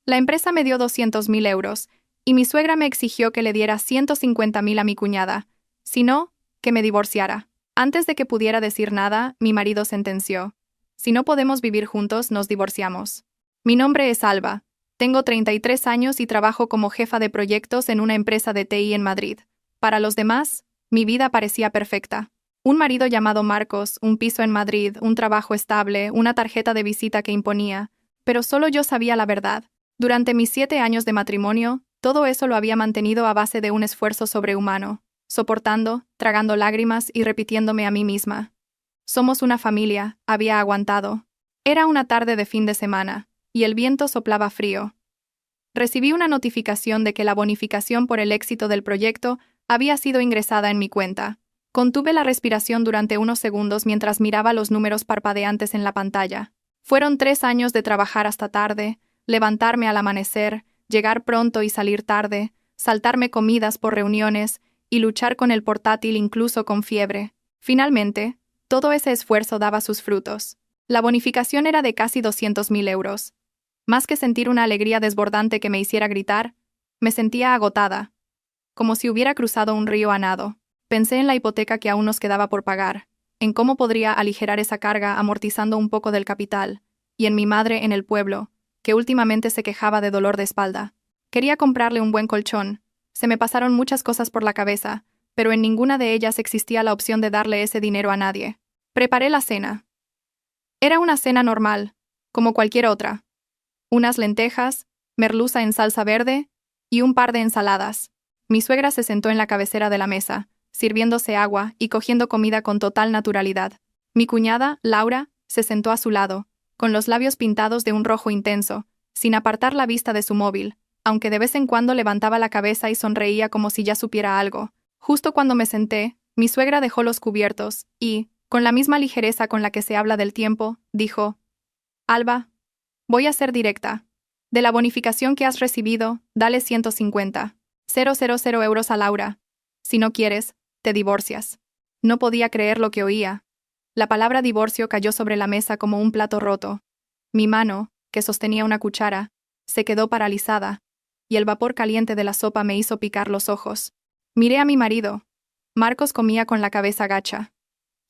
La empresa me dio 200.000 euros, y mi suegra me exigió que le diera 150.000 a mi cuñada, si no, que me divorciara. Antes de que pudiera decir nada, mi marido sentenció: si no podemos vivir juntos, nos divorciamos. Mi nombre es Alba. Tengo 33 años y trabajo como jefa de proyectos en una empresa de TI en Madrid. Para los demás, mi vida parecía perfecta. Un marido llamado Marcos, un piso en Madrid, un trabajo estable, una tarjeta de visita que imponía. Pero solo yo sabía la verdad. Durante mis 7 años de matrimonio, todo eso lo había mantenido a base de un esfuerzo sobrehumano, soportando, tragando lágrimas y repitiéndome a mí misma: somos una familia, había aguantado. Era una tarde de fin de semana, y el viento soplaba frío. Recibí una notificación de que la bonificación por el éxito del proyecto había sido ingresada en mi cuenta. Contuve la respiración durante unos segundos mientras miraba los números parpadeantes en la pantalla. Fueron 3 años de trabajar hasta tarde, levantarme al amanecer, llegar pronto y salir tarde, saltarme comidas por reuniones y luchar con el portátil incluso con fiebre. Finalmente, todo ese esfuerzo daba sus frutos. La bonificación era de casi 200.000 euros. Más que sentir una alegría desbordante que me hiciera gritar, me sentía agotada, como si hubiera cruzado un río a nado. Pensé en la hipoteca que aún nos quedaba por pagar, en cómo podría aligerar esa carga amortizando un poco del capital, y en mi madre en el pueblo, que últimamente se quejaba de dolor de espalda. Quería comprarle un buen colchón. Se me pasaron muchas cosas por la cabeza, pero en ninguna de ellas existía la opción de darle ese dinero a nadie. Preparé la cena. Era una cena normal, como cualquier otra. Unas lentejas, merluza en salsa verde y un par de ensaladas. Mi suegra se sentó en la cabecera de la mesa, sirviéndose agua y cogiendo comida con total naturalidad. Mi cuñada, Laura, se sentó a su lado, con los labios pintados de un rojo intenso, sin apartar la vista de su móvil, aunque de vez en cuando levantaba la cabeza y sonreía como si ya supiera algo. Justo cuando me senté, mi suegra dejó los cubiertos y, con la misma ligereza con la que se habla del tiempo, dijo: Alba, voy a ser directa. De la bonificación que has recibido, dale 150.000 euros a Laura. Si no quieres, te divorcias. No podía creer lo que oía. La palabra divorcio cayó sobre la mesa como un plato roto. Mi mano, que sostenía una cuchara, se quedó paralizada, y el vapor caliente de la sopa me hizo picar los ojos. Miré a mi marido. Marcos comía con la cabeza gacha.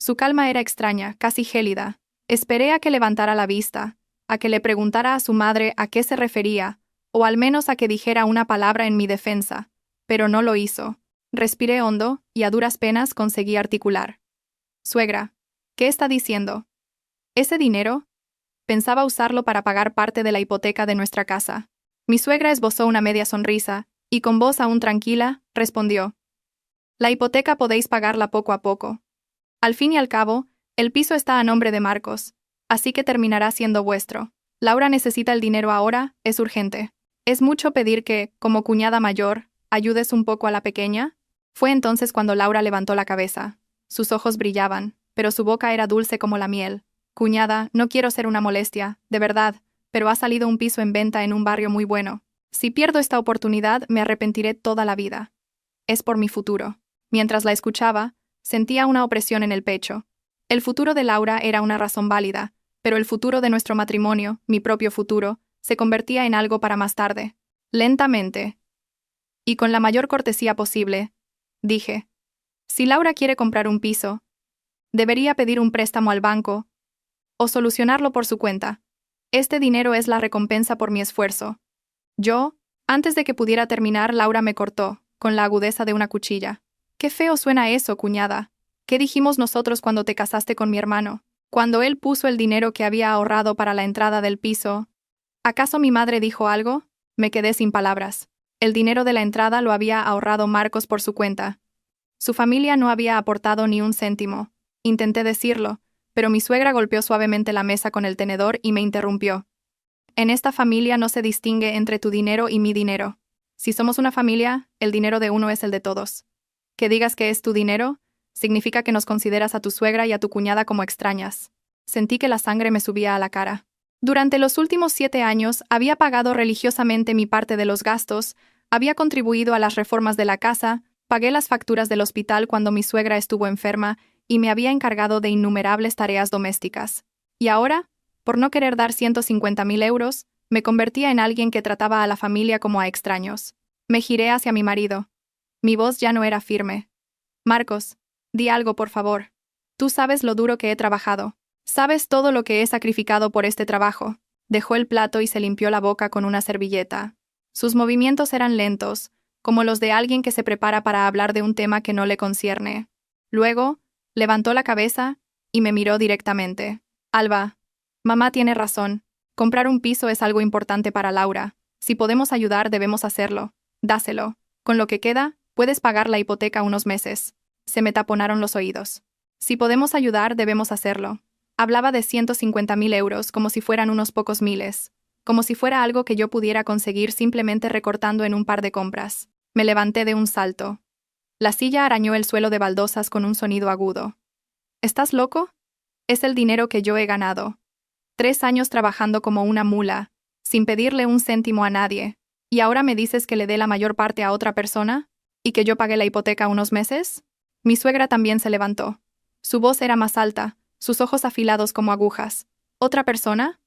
Su calma era extraña, casi gélida. Esperé a que levantara la vista, a que le preguntara a su madre a qué se refería, o al menos a que dijera una palabra en mi defensa, pero no lo hizo. Respiré hondo, y a duras penas conseguí articular: suegra, ¿qué está diciendo? ¿Ese dinero? Pensaba usarlo para pagar parte de la hipoteca de nuestra casa. Mi suegra esbozó una media sonrisa, y con voz aún tranquila, respondió: la hipoteca podéis pagarla poco a poco. Al fin y al cabo, el piso está a nombre de Marcos, así que terminará siendo vuestro. Laura necesita el dinero ahora, es urgente. ¿Es mucho pedir que, como cuñada mayor, ayudes un poco a la pequeña? Fue entonces cuando Laura levantó la cabeza. Sus ojos brillaban, pero su boca era dulce como la miel. Cuñada, no quiero ser una molestia, de verdad, pero ha salido un piso en venta en un barrio muy bueno. Si pierdo esta oportunidad, me arrepentiré toda la vida. Es por mi futuro. Mientras la escuchaba, sentía una opresión en el pecho. El futuro de Laura era una razón válida, pero el futuro de nuestro matrimonio, mi propio futuro, se convertía en algo para más tarde. Lentamente, y con la mayor cortesía posible, dije: si Laura quiere comprar un piso, debería pedir un préstamo al banco o solucionarlo por su cuenta. Este dinero es la recompensa por mi esfuerzo. Antes de que pudiera terminar, Laura me cortó, con la agudeza de una cuchilla. Qué feo suena eso, cuñada. ¿Qué dijimos nosotros cuando te casaste con mi hermano? Cuando él puso el dinero que había ahorrado para la entrada del piso. ¿Acaso mi madre dijo algo? Me quedé sin palabras. El dinero de la entrada lo había ahorrado Marcos por su cuenta. Su familia no había aportado ni un céntimo. Intenté decirlo, pero mi suegra golpeó suavemente la mesa con el tenedor y me interrumpió. En esta familia no se distingue entre tu dinero y mi dinero. Si somos una familia, el dinero de uno es el de todos. Que digas que es tu dinero, significa que nos consideras a tu suegra y a tu cuñada como extrañas. Sentí que la sangre me subía a la cara. Durante los últimos 7 años había pagado religiosamente mi parte de los gastos, había contribuido a las reformas de la casa, pagué las facturas del hospital cuando mi suegra estuvo enferma y me había encargado de innumerables tareas domésticas. Y ahora, por no querer dar 150.000 euros, Me convertía en alguien que trataba a la familia como a extraños. Me giré hacia mi marido. Mi voz ya no era firme. Marcos, di algo, por favor. Tú sabes lo duro que he trabajado. Sabes todo lo que he sacrificado por este trabajo. Dejó el plato y se limpió la boca con una servilleta. Sus movimientos eran lentos, como los de alguien que se prepara para hablar de un tema que no le concierne. Luego, levantó la cabeza y me miró directamente. Alba, mamá tiene razón. Comprar un piso es algo importante para Laura. Si podemos ayudar, debemos hacerlo. Dáselo. Con lo que queda, puedes pagar la hipoteca unos meses. Se me taponaron los oídos. Si podemos ayudar, debemos hacerlo. Hablaba de 150.000 euros como si fueran unos pocos miles. Como si fuera algo que yo pudiera conseguir simplemente recortando en un par de compras. Me levanté de un salto. La silla arañó el suelo de baldosas con un sonido agudo. ¿Estás loco? Es el dinero que yo he ganado. 3 años trabajando como una mula, sin pedirle un céntimo a nadie, ¿y ahora me dices que le dé la mayor parte a otra persona? ¿Y que yo pague la hipoteca unos meses? Mi suegra también se levantó. Su voz era más alta, sus ojos afilados como agujas. ¿Otra persona?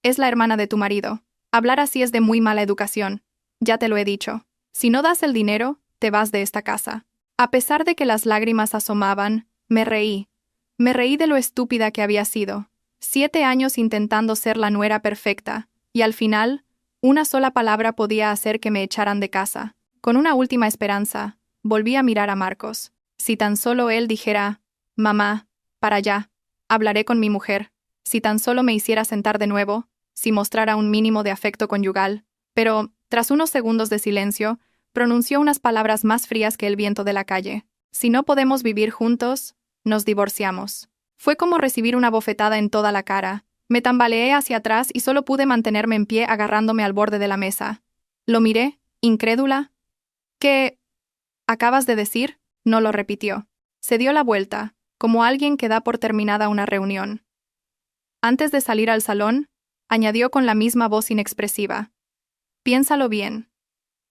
Es la hermana de tu marido. Hablar así es de muy mala educación. Ya te lo he dicho. Si no das el dinero, te vas de esta casa. A pesar de que las lágrimas asomaban, me reí. Me reí de lo estúpida que había sido. 7 años intentando ser la nuera perfecta, y al final, una sola palabra podía hacer que me echaran de casa. Con una última esperanza, volví a mirar a Marcos. Si tan solo él dijera, mamá, para allá, hablaré con mi mujer. Si tan solo me hiciera sentar de nuevo, si mostrara un mínimo de afecto conyugal. Pero, tras unos segundos de silencio, pronunció unas palabras más frías que el viento de la calle. Si no podemos vivir juntos, nos divorciamos. Fue como recibir una bofetada en toda la cara. Me tambaleé hacia atrás y solo pude mantenerme en pie agarrándome al borde de la mesa. Lo miré, incrédula. ¿Qué acabas de decir? No lo repitió. Se dio la vuelta, como alguien que da por terminada una reunión. Antes de salir al salón, añadió con la misma voz inexpresiva. Piénsalo bien.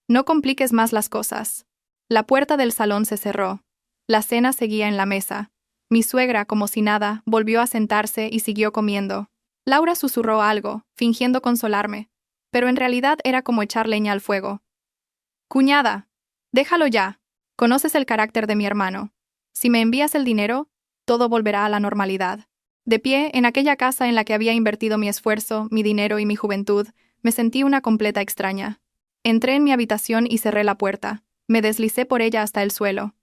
No compliques más las cosas. La puerta del salón se cerró. La cena seguía en la mesa. Mi suegra, como si nada, volvió a sentarse y siguió comiendo. Laura susurró algo, fingiendo consolarme, pero en realidad era como echar leña al fuego. Cuñada, déjalo ya. Conoces el carácter de mi hermano. Si me envías el dinero, todo volverá a la normalidad. De pie, en aquella casa en la que había invertido mi esfuerzo, mi dinero y mi juventud, me sentí una completa extraña. Entré en mi habitación y cerré la puerta. Me deslicé por ella hasta el suelo.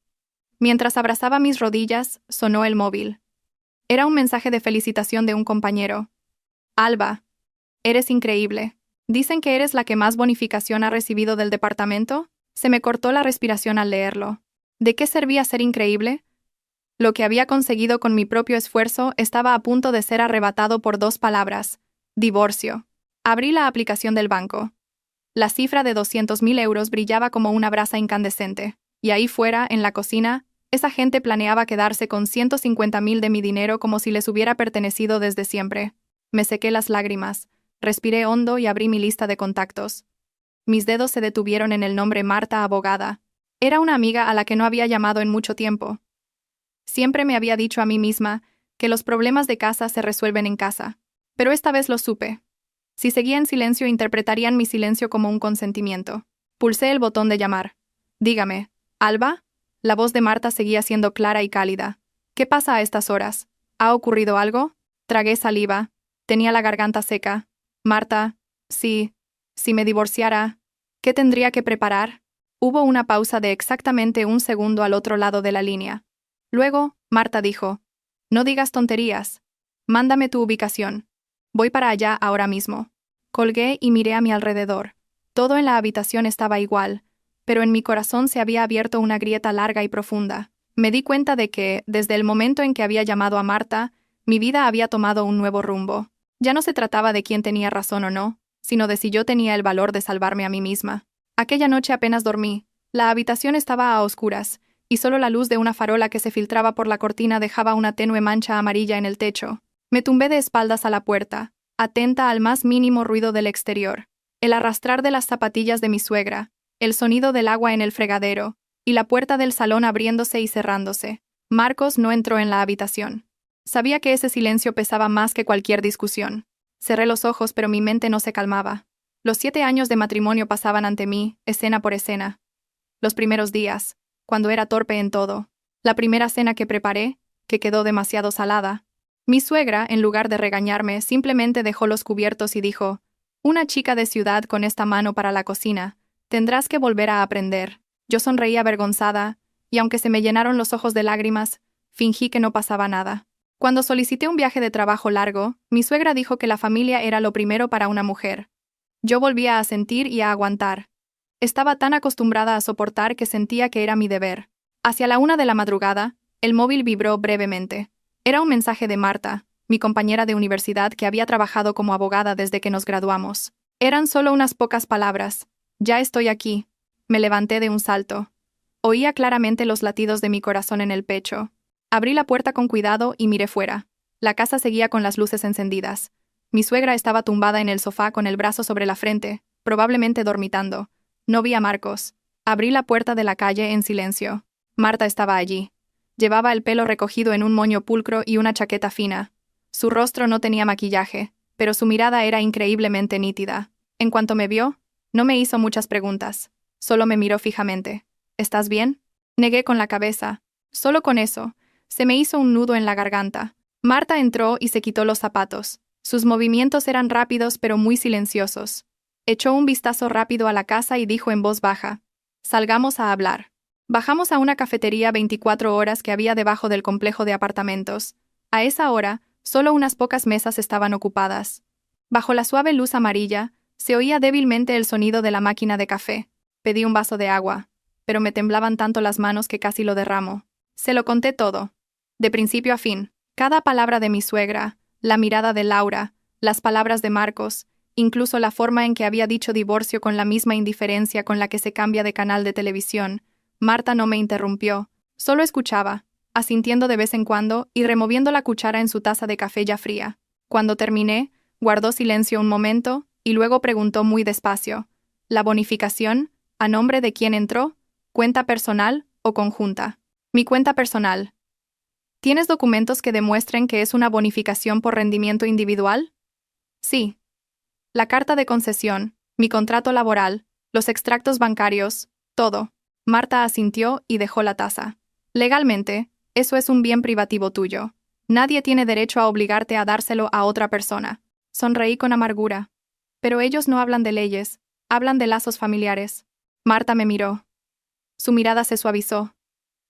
Mientras abrazaba mis rodillas, sonó el móvil. Era un mensaje de felicitación de un compañero. Alba, eres increíble. ¿Dicen que eres la que más bonificación ha recibido del departamento? Se me cortó la respiración al leerlo. ¿De qué servía ser increíble? Lo que había conseguido con mi propio esfuerzo estaba a punto de ser arrebatado por 2 palabras. Divorcio. Abrí la aplicación del banco. La cifra de 200.000 euros brillaba como una brasa incandescente. Y ahí fuera, en la cocina, esa gente planeaba quedarse con 150.000 de mi dinero como si les hubiera pertenecido desde siempre. Me sequé las lágrimas, respiré hondo y abrí mi lista de contactos. Mis dedos se detuvieron en el nombre Marta Abogada. Era una amiga a la que no había llamado en mucho tiempo. Siempre me había dicho a mí misma que los problemas de casa se resuelven en casa. Pero esta vez lo supe. Si seguía en silencio, interpretarían mi silencio como un consentimiento. Pulsé el botón de llamar. Dígame, ¿Alba? La voz de Marta seguía siendo clara y cálida. ¿Qué pasa a estas horas? ¿Ha ocurrido algo? Tragué saliva. Tenía la garganta seca. Marta, si me divorciara, ¿qué tendría que preparar? Hubo una pausa de exactamente 1 segundo al otro lado de la línea. Luego, Marta dijo, no digas tonterías. Mándame tu ubicación. Voy para allá ahora mismo. Colgué y miré a mi alrededor. Todo en la habitación estaba igual, pero en mi corazón se había abierto una grieta larga y profunda. Me di cuenta de que, desde el momento en que había llamado a Marta, mi vida había tomado un nuevo rumbo. Ya no se trataba de quién tenía razón o no, sino de si yo tenía el valor de salvarme a mí misma. Aquella noche apenas dormí. La habitación estaba a oscuras, y solo la luz de una farola que se filtraba por la cortina dejaba una tenue mancha amarilla en el techo. Me tumbé de espaldas a la puerta, atenta al más mínimo ruido del exterior. El arrastrar de las zapatillas de mi suegra, el sonido del agua en el fregadero, y la puerta del salón abriéndose y cerrándose. Marcos no entró en la habitación. Sabía que ese silencio pesaba más que cualquier discusión. Cerré los ojos, pero mi mente no se calmaba. Los 7 años de matrimonio pasaban ante mí, escena por escena. Los primeros días, cuando era torpe en todo. La primera cena que preparé, que quedó demasiado salada. Mi suegra, en lugar de regañarme, simplemente dejó los cubiertos y dijo: «Una chica de ciudad con esta mano para la cocina, tendrás que volver a aprender». Yo sonreí avergonzada, y aunque se me llenaron los ojos de lágrimas, fingí que no pasaba nada. Cuando solicité un viaje de trabajo largo, mi suegra dijo que la familia era lo primero para una mujer. Yo volvía a sentir y a aguantar. Estaba tan acostumbrada a soportar que sentía que era mi deber. Hacia la 1 de la madrugada, el móvil vibró brevemente. Era un mensaje de Marta, mi compañera de universidad que había trabajado como abogada desde que nos graduamos. Eran solo unas pocas palabras. «Ya estoy aquí». Me levanté de un salto. Oía claramente los latidos de mi corazón en el pecho. Abrí la puerta con cuidado y miré fuera. La casa seguía con las luces encendidas. Mi suegra estaba tumbada en el sofá con el brazo sobre la frente, probablemente dormitando. No vi a Marcos. Abrí la puerta de la calle en silencio. Marta estaba allí. Llevaba el pelo recogido en un moño pulcro y una chaqueta fina. Su rostro no tenía maquillaje, pero su mirada era increíblemente nítida. En cuanto me vio, no me hizo muchas preguntas. Solo me miró fijamente. «¿Estás bien?». Negué con la cabeza. Solo con eso, se me hizo un nudo en la garganta. Marta entró y se quitó los zapatos. Sus movimientos eran rápidos pero muy silenciosos. Echó un vistazo rápido a la casa y dijo en voz baja: «Salgamos a hablar». Bajamos a una cafetería 24 horas que había debajo del complejo de apartamentos. A esa hora, solo unas pocas mesas estaban ocupadas. Bajo la suave luz amarilla, se oía débilmente el sonido de la máquina de café. Pedí un vaso de agua, pero me temblaban tanto las manos que casi lo derramo. Se lo conté todo, de principio a fin. Cada palabra de mi suegra, la mirada de Laura, las palabras de Marcos, incluso la forma en que había dicho divorcio con la misma indiferencia con la que se cambia de canal de televisión. Marta no me interrumpió, solo escuchaba, asintiendo de vez en cuando y removiendo la cuchara en su taza de café ya fría. Cuando terminé, guardó silencio un momento y luego preguntó muy despacio: «¿La bonificación, a nombre de quién entró? ¿Cuenta personal o conjunta?». «Mi cuenta personal». «¿Tienes documentos que demuestren que es una bonificación por rendimiento individual?». «Sí». «La carta de concesión, mi contrato laboral, los extractos bancarios, todo». Marta asintió y dejó la taza. «Legalmente, eso es un bien privativo tuyo. Nadie tiene derecho a obligarte a dárselo a otra persona». Sonreí con amargura. «Pero ellos no hablan de leyes, hablan de lazos familiares». Marta me miró. Su mirada se suavizó,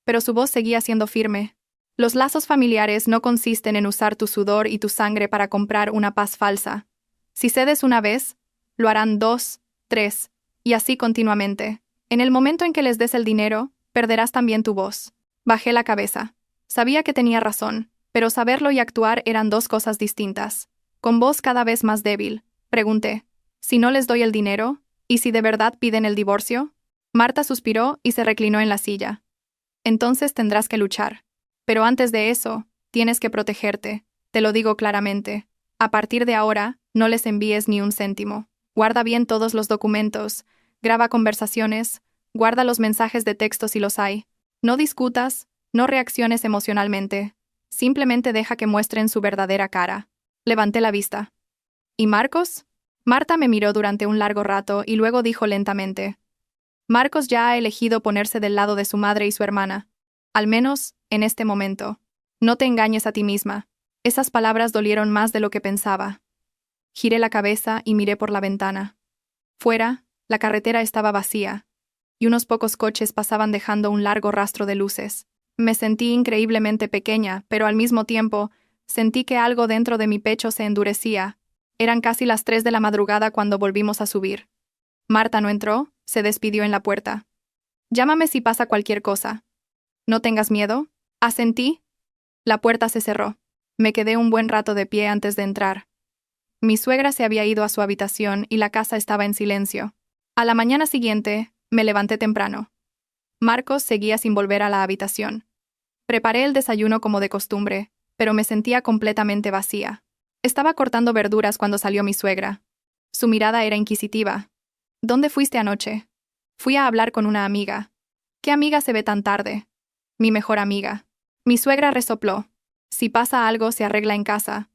pero su voz seguía siendo firme. «Los lazos familiares no consisten en usar tu sudor y tu sangre para comprar una paz falsa. Si cedes una vez, lo harán 2, 3, y así continuamente. En el momento en que les des el dinero, perderás también tu voz». Bajé la cabeza. Sabía que tenía razón, pero saberlo y actuar eran dos cosas distintas. Con voz cada vez más débil, pregunté: «¿Si no les doy el dinero? ¿Y si de verdad piden el divorcio?». Marta suspiró y se reclinó en la silla. «Entonces tendrás que luchar. Pero antes de eso, tienes que protegerte. Te lo digo claramente. A partir de ahora, no les envíes ni un céntimo. Guarda bien todos los documentos, graba conversaciones, guarda los mensajes de texto si los hay. No discutas, no reacciones emocionalmente. Simplemente deja que muestren su verdadera cara». Levanté la vista. «¿Y Marcos?». Marta me miró durante un largo rato y luego dijo lentamente: «Marcos ya ha elegido ponerse del lado de su madre y su hermana. Al menos, en este momento. No te engañes a ti misma». Esas palabras dolieron más de lo que pensaba. Giré la cabeza y miré por la ventana. Fuera, la carretera estaba vacía, y unos pocos coches pasaban dejando un largo rastro de luces. Me sentí increíblemente pequeña, pero al mismo tiempo, sentí que algo dentro de mi pecho se endurecía. Eran casi las 3 de la madrugada cuando volvimos a subir. Marta no entró, se despidió en la puerta. «Llámame si pasa cualquier cosa». «No tengas miedo». Asentí. La puerta se cerró. Me quedé un buen rato de pie antes de entrar. Mi suegra se había ido a su habitación y la casa estaba en silencio. A la mañana siguiente, me levanté temprano. Marcos seguía sin volver a la habitación. Preparé el desayuno como de costumbre, pero me sentía completamente vacía. Estaba cortando verduras cuando salió mi suegra. Su mirada era inquisitiva. «¿Dónde fuiste anoche?». «Fui a hablar con una amiga». «¿Qué amiga se ve tan tarde?». «Mi mejor amiga». Mi suegra resopló. «Si pasa algo, se arregla en casa.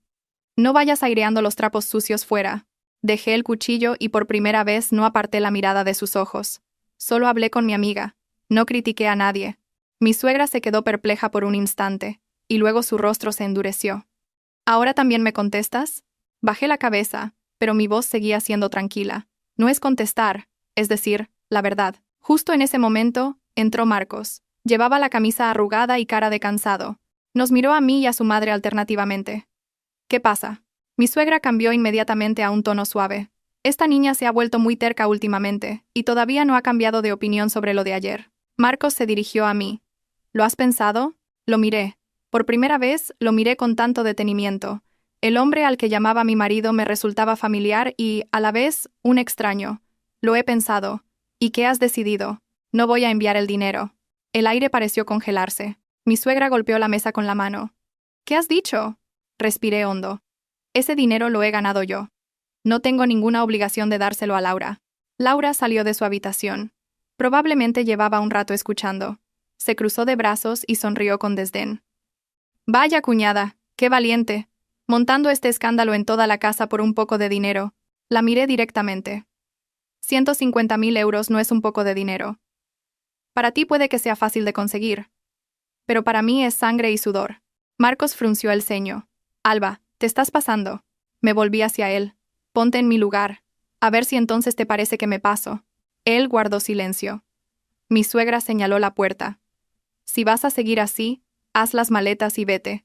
No vayas aireando los trapos sucios fuera». Dejé el cuchillo y por primera vez no aparté la mirada de sus ojos. Solo hablé con mi amiga. No critiqué a nadie. Mi suegra se quedó perpleja por un instante, y luego su rostro se endureció. ¿Ahora también me contestas? Bajé la cabeza, pero mi voz seguía siendo tranquila. No es contestar, es decir, la verdad. Justo en ese momento, entró Marcos. Llevaba la camisa arrugada y cara de cansado. Nos miró a mí y a su madre alternativamente. ¿Qué pasa? Mi suegra cambió inmediatamente a un tono suave. Esta niña se ha vuelto muy terca últimamente, y todavía no ha cambiado de opinión sobre lo de ayer. Marcos se dirigió a mí. ¿Lo has pensado? Lo miré. Por primera vez, lo miré con tanto detenimiento. El hombre al que llamaba mi marido me resultaba familiar y, a la vez, un extraño. Lo he pensado. ¿Y qué has decidido? No voy a enviar el dinero. El aire pareció congelarse. Mi suegra golpeó la mesa con la mano. ¿Qué has dicho? Respiré hondo. Ese dinero lo he ganado yo. No tengo ninguna obligación de dárselo a Laura. Laura salió de su habitación. Probablemente llevaba un rato escuchando. Se cruzó de brazos y sonrió con desdén. Vaya cuñada, qué valiente. Montando este escándalo en toda la casa por un poco de dinero. La miré directamente. 150.000 euros no es un poco de dinero. Para ti puede que sea fácil de conseguir. Pero para mí es sangre y sudor. Marcos frunció el ceño. Alba, te estás pasando. Me volví hacia él. Ponte en mi lugar. A ver si entonces te parece que me paso. Él guardó silencio. Mi suegra señaló la puerta. Si vas a seguir así, haz las maletas y vete.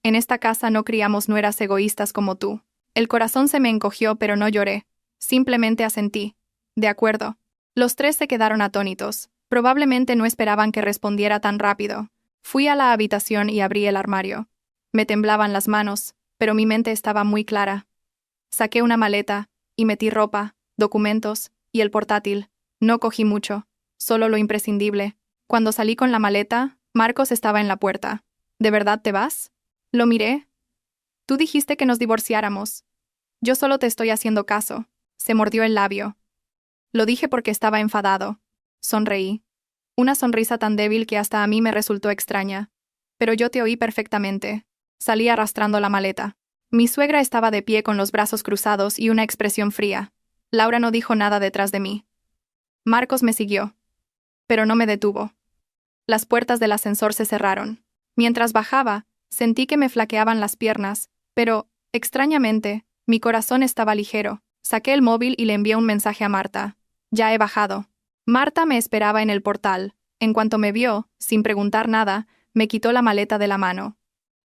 En esta casa no criamos nueras egoístas como tú. El corazón se me encogió, pero no lloré. Simplemente asentí. De acuerdo. Los tres se quedaron atónitos. Probablemente no esperaban que respondiera tan rápido. Fui a la habitación y abrí el armario. Me temblaban las manos, pero mi mente estaba muy clara. Saqué una maleta, y metí ropa, documentos, y el portátil. No cogí mucho, solo lo imprescindible. Cuando salí con la maleta, Marcos estaba en la puerta. ¿De verdad te vas? Lo miré. Tú dijiste que nos divorciáramos. Yo solo te estoy haciendo caso. Se mordió el labio. Lo dije porque estaba enfadado. Sonreí. Una sonrisa tan débil que hasta a mí me resultó extraña. Pero yo te oí perfectamente. Salí arrastrando la maleta. Mi suegra estaba de pie con los brazos cruzados y una expresión fría. Laura no dijo nada detrás de mí. Marcos me siguió. Pero no me detuvo. Las puertas del ascensor se cerraron. Mientras bajaba, sentí que me flaqueaban las piernas, pero, extrañamente, mi corazón estaba ligero. Saqué el móvil y le envié un mensaje a Marta. Ya he bajado. Marta me esperaba en el portal. En cuanto me vio, sin preguntar nada, me quitó la maleta de la mano.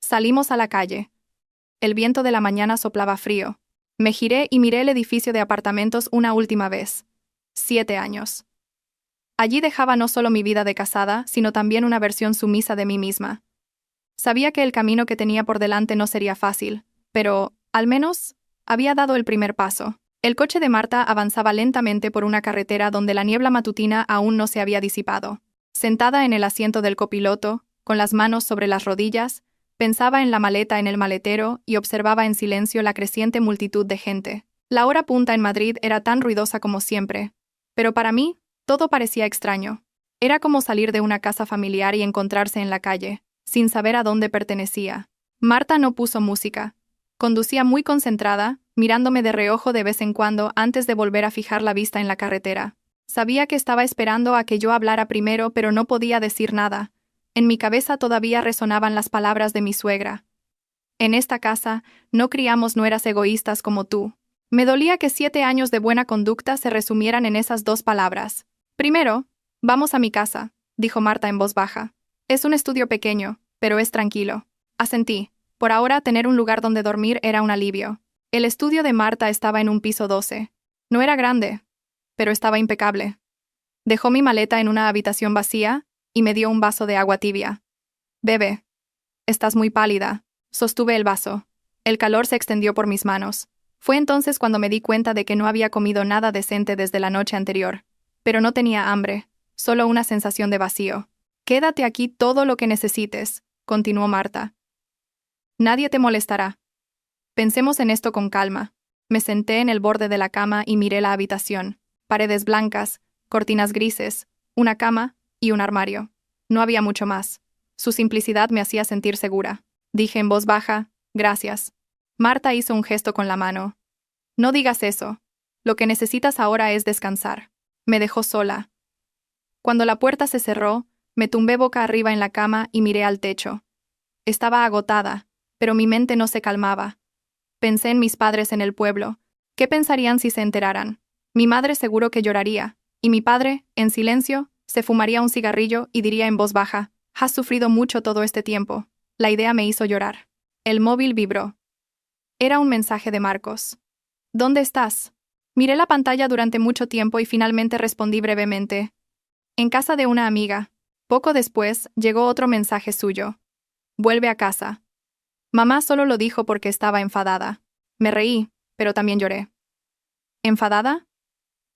Salimos a la calle. El viento de la mañana soplaba frío. Me giré y miré el edificio de apartamentos una última vez. 7 años. Allí dejaba no solo mi vida de casada, sino también una versión sumisa de mí misma. Sabía que el camino que tenía por delante no sería fácil, pero, al menos, había dado el primer paso. El coche de Marta avanzaba lentamente por una carretera donde la niebla matutina aún no se había disipado. Sentada en el asiento del copiloto, con las manos sobre las rodillas, pensaba en la maleta en el maletero y observaba en silencio la creciente multitud de gente. La hora punta en Madrid era tan ruidosa como siempre, pero para mí, todo parecía extraño. Era como salir de una casa familiar y encontrarse en la calle, sin saber a dónde pertenecía. Marta no puso música. Conducía muy concentrada, mirándome de reojo de vez en cuando antes de volver a fijar la vista en la carretera. Sabía que estaba esperando a que yo hablara primero, pero no podía decir nada. En mi cabeza todavía resonaban las palabras de mi suegra. En esta casa, no criamos nueras egoístas como tú. Me dolía que 7 años de buena conducta se resumieran en esas 2 palabras. Primero, vamos a mi casa, dijo Marta en voz baja. Es un estudio pequeño, pero es tranquilo. Asentí. Por ahora, tener un lugar donde dormir era un alivio. El estudio de Marta estaba en un piso 12. No era grande, pero estaba impecable. Dejó mi maleta en una habitación vacía y me dio un vaso de agua tibia. Bebe. Estás muy pálida. Sostuve el vaso. El calor se extendió por mis manos. Fue entonces cuando me di cuenta de que no había comido nada decente desde la noche anterior. Pero no tenía hambre, solo una sensación de vacío. Quédate aquí todo lo que necesites, continuó Marta. Nadie te molestará. Pensemos en esto con calma. Me senté en el borde de la cama y miré la habitación. Paredes blancas, cortinas grises, una cama y un armario. No había mucho más. Su simplicidad me hacía sentir segura. Dije en voz baja, gracias. Marta hizo un gesto con la mano. No digas eso. Lo que necesitas ahora es descansar. Me dejó sola. Cuando la puerta se cerró, me tumbé boca arriba en la cama y miré al techo. Estaba agotada, pero mi mente no se calmaba. Pensé en mis padres en el pueblo. ¿Qué pensarían si se enteraran? Mi madre seguro que lloraría, y mi padre, en silencio, se fumaría un cigarrillo y diría en voz baja: «Has sufrido mucho todo este tiempo». La idea me hizo llorar. El móvil vibró. Era un mensaje de Marcos. «¿Dónde estás?». Miré la pantalla durante mucho tiempo y finalmente respondí brevemente: «En casa de una amiga». Poco después, llegó otro mensaje suyo: «Vuelve a casa». Mamá solo lo dijo porque estaba enfadada. Me reí, pero también lloré. ¿Enfadada?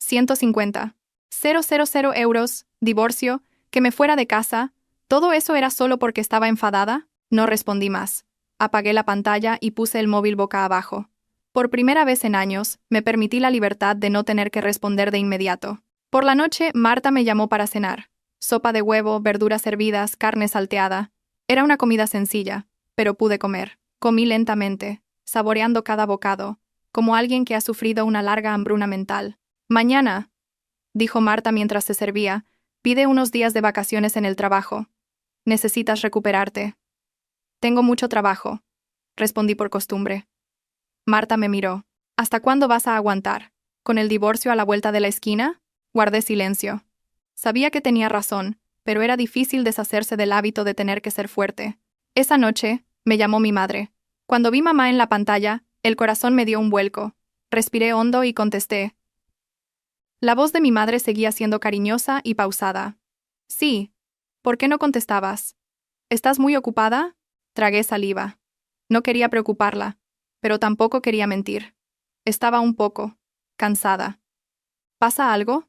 150. 000 euros, divorcio, que me fuera de casa. ¿Todo eso era solo porque estaba enfadada? No respondí más. Apagué la pantalla y puse el móvil boca abajo. Por primera vez en años, me permití la libertad de no tener que responder de inmediato. Por la noche, Marta me llamó para cenar. Sopa de huevo, verduras hervidas, carne salteada. Era una comida sencilla, pero pude comer. Comí lentamente, saboreando cada bocado, como alguien que ha sufrido una larga hambruna mental. «Mañana», dijo Marta mientras se servía, «pide unos días de vacaciones en el trabajo. Necesitas recuperarte». «Tengo mucho trabajo», respondí por costumbre. Marta me miró. «¿Hasta cuándo vas a aguantar? ¿Con el divorcio a la vuelta de la esquina?». Guardé silencio. Sabía que tenía razón, pero era difícil deshacerse del hábito de tener que ser fuerte. Esa noche, me llamó mi madre. Cuando vi mamá en la pantalla, el corazón me dio un vuelco. Respiré hondo y contesté. La voz de mi madre seguía siendo cariñosa y pausada. «Sí. ¿Por qué no contestabas? ¿Estás muy ocupada?». Tragué saliva. No quería preocuparla, pero tampoco quería mentir. Estaba un poco cansada. «¿Pasa algo?».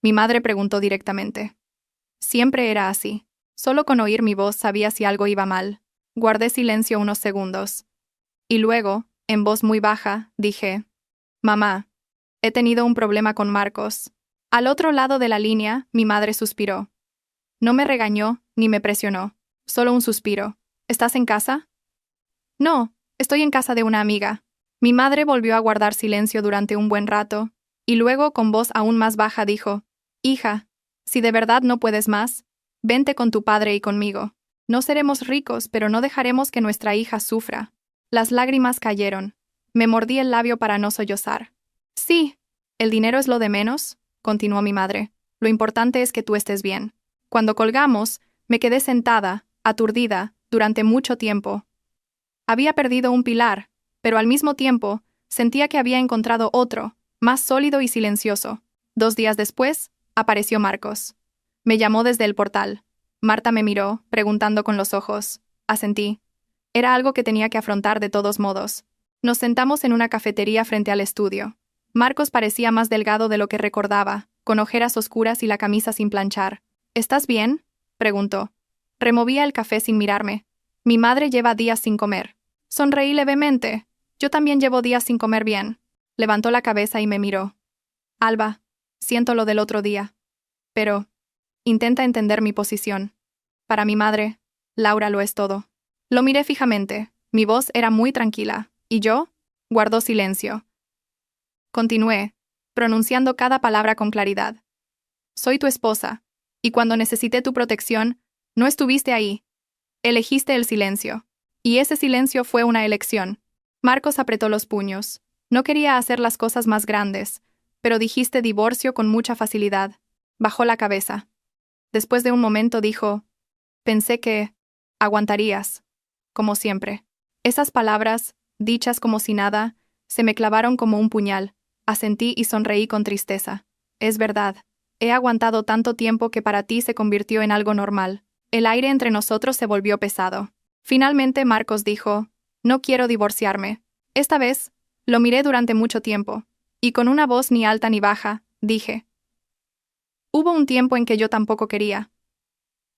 Mi madre preguntó directamente. Siempre era así. Solo con oír mi voz sabía si algo iba mal. Guardé silencio unos segundos. Y luego, en voz muy baja, dije: «Mamá, he tenido un problema con Marcos». Al otro lado de la línea, mi madre suspiró. No me regañó ni me presionó, solo un suspiro. «¿Estás en casa?». «No, estoy en casa de una amiga». Mi madre volvió a guardar silencio durante un buen rato, y luego con voz aún más baja dijo: «Hija, si de verdad no puedes más, vente con tu padre y conmigo. No seremos ricos, pero no dejaremos que nuestra hija sufra». Las lágrimas cayeron. Me mordí el labio para no sollozar. «Sí, el dinero es lo de menos», continuó mi madre. «Lo importante es que tú estés bien». Cuando colgamos, me quedé sentada, aturdida, durante mucho tiempo. Había perdido un pilar, pero al mismo tiempo, sentía que había encontrado otro, más sólido y silencioso. 2 días después, apareció Marcos. Me llamó desde el portal. Marta me miró, preguntando con los ojos. Asentí. Era algo que tenía que afrontar de todos modos. Nos sentamos en una cafetería frente al estudio. Marcos parecía más delgado de lo que recordaba, con ojeras oscuras y la camisa sin planchar. «¿Estás bien?», preguntó. Removía el café sin mirarme. «Mi madre lleva días sin comer». Sonreí levemente. «Yo también llevo días sin comer bien». Levantó la cabeza y me miró. «Alba, siento lo del otro día. Pero intenta entender mi posición. Para mi madre, Laura lo es todo». Lo miré fijamente. Mi voz era muy tranquila. ¿Y yo? Guardó silencio. Continué, pronunciando cada palabra con claridad. «Soy tu esposa, y cuando necesité tu protección, no estuviste ahí. Elegiste el silencio. Y ese silencio fue una elección». Marcos apretó los puños. «No quería hacer las cosas más grandes, pero dijiste divorcio con mucha facilidad». Bajó la cabeza. Después de un momento dijo: «Pensé que aguantarías, como siempre». Esas palabras, dichas como si nada, se me clavaron como un puñal. Asentí y sonreí con tristeza. «Es verdad. He aguantado tanto tiempo que para ti se convirtió en algo normal». El aire entre nosotros se volvió pesado. Finalmente Marcos dijo: «No quiero divorciarme». Esta vez, lo miré durante mucho tiempo, y con una voz ni alta ni baja, dije: «Hubo un tiempo en que yo tampoco quería.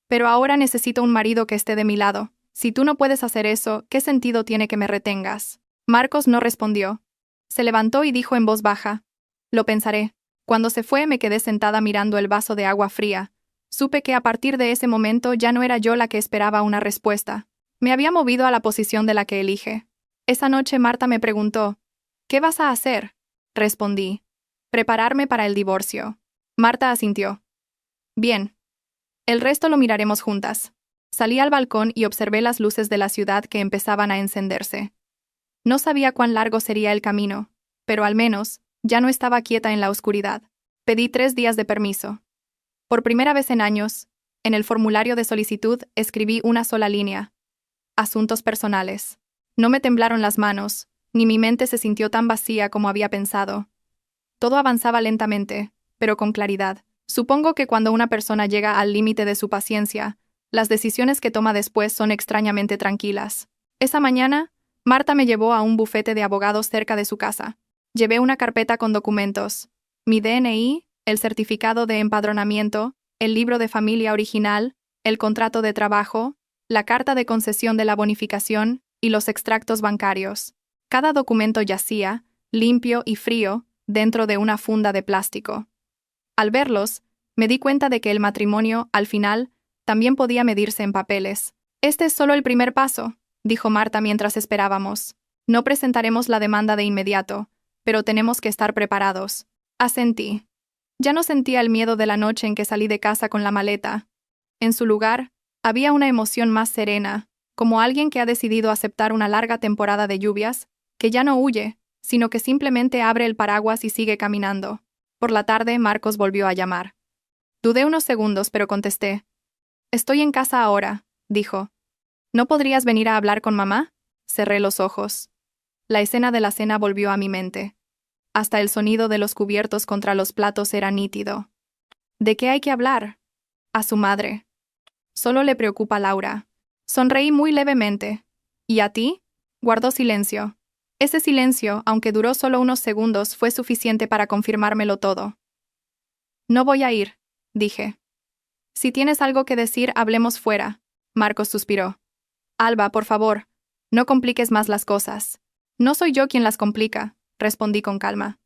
Pero ahora necesito un marido que esté de mi lado. Si tú no puedes hacer eso, ¿qué sentido tiene que me retengas?». Marcos no respondió. Se levantó y dijo en voz baja: «Lo pensaré». Cuando se fue me quedé sentada mirando el vaso de agua fría. Supe que a partir de ese momento ya no era yo la que esperaba una respuesta. Me había movido a la posición de la que elige. Esa noche Marta me preguntó: ¿Qué vas a hacer? Respondí. Prepararme para el divorcio. Marta asintió. Bien. El resto lo miraremos juntas. Salí al balcón y observé las luces de la ciudad que empezaban a encenderse. No sabía cuán largo sería el camino, pero al menos, ya no estaba quieta en la oscuridad. Pedí 3 días de permiso. Por primera vez en años, en el formulario de solicitud escribí una sola línea. Asuntos personales. No me temblaron las manos, ni mi mente se sintió tan vacía como había pensado. Todo avanzaba lentamente, pero con claridad. Supongo que cuando una persona llega al límite de su paciencia, las decisiones que toma después son extrañamente tranquilas. Esa mañana, Marta me llevó a un bufete de abogados cerca de su casa. Llevé una carpeta con documentos, mi DNI, el certificado de empadronamiento, el libro de familia original, el contrato de trabajo, la carta de concesión de la bonificación y los extractos bancarios. Cada documento yacía, limpio y frío, dentro de una funda de plástico. Al verlos, me di cuenta de que el matrimonio, al final, también podía medirse en papeles. Este es solo el primer paso, dijo Marta mientras esperábamos. No presentaremos la demanda de inmediato, pero tenemos que estar preparados. Asentí. Ya no sentía el miedo de la noche en que salí de casa con la maleta. En su lugar, había una emoción más serena, como alguien que ha decidido aceptar una larga temporada de lluvias, que ya no huye, sino que simplemente abre el paraguas y sigue caminando. Por la tarde, Marcos volvió a llamar. Dudé unos segundos, pero contesté. Estoy en casa ahora, dijo. ¿No podrías venir a hablar con mamá? Cerré los ojos. La escena de la cena volvió a mi mente. Hasta el sonido de los cubiertos contra los platos era nítido. ¿De qué hay que hablar? A su madre. Solo le preocupa Laura. Sonreí muy levemente. ¿Y a ti? Guardó silencio. Ese silencio, aunque duró solo unos segundos, fue suficiente para confirmármelo todo. No voy a ir, dije. Si tienes algo que decir, hablemos fuera. Marcos suspiró. Alba, por favor, no compliques más las cosas. No soy yo quien las complica, respondí con calma.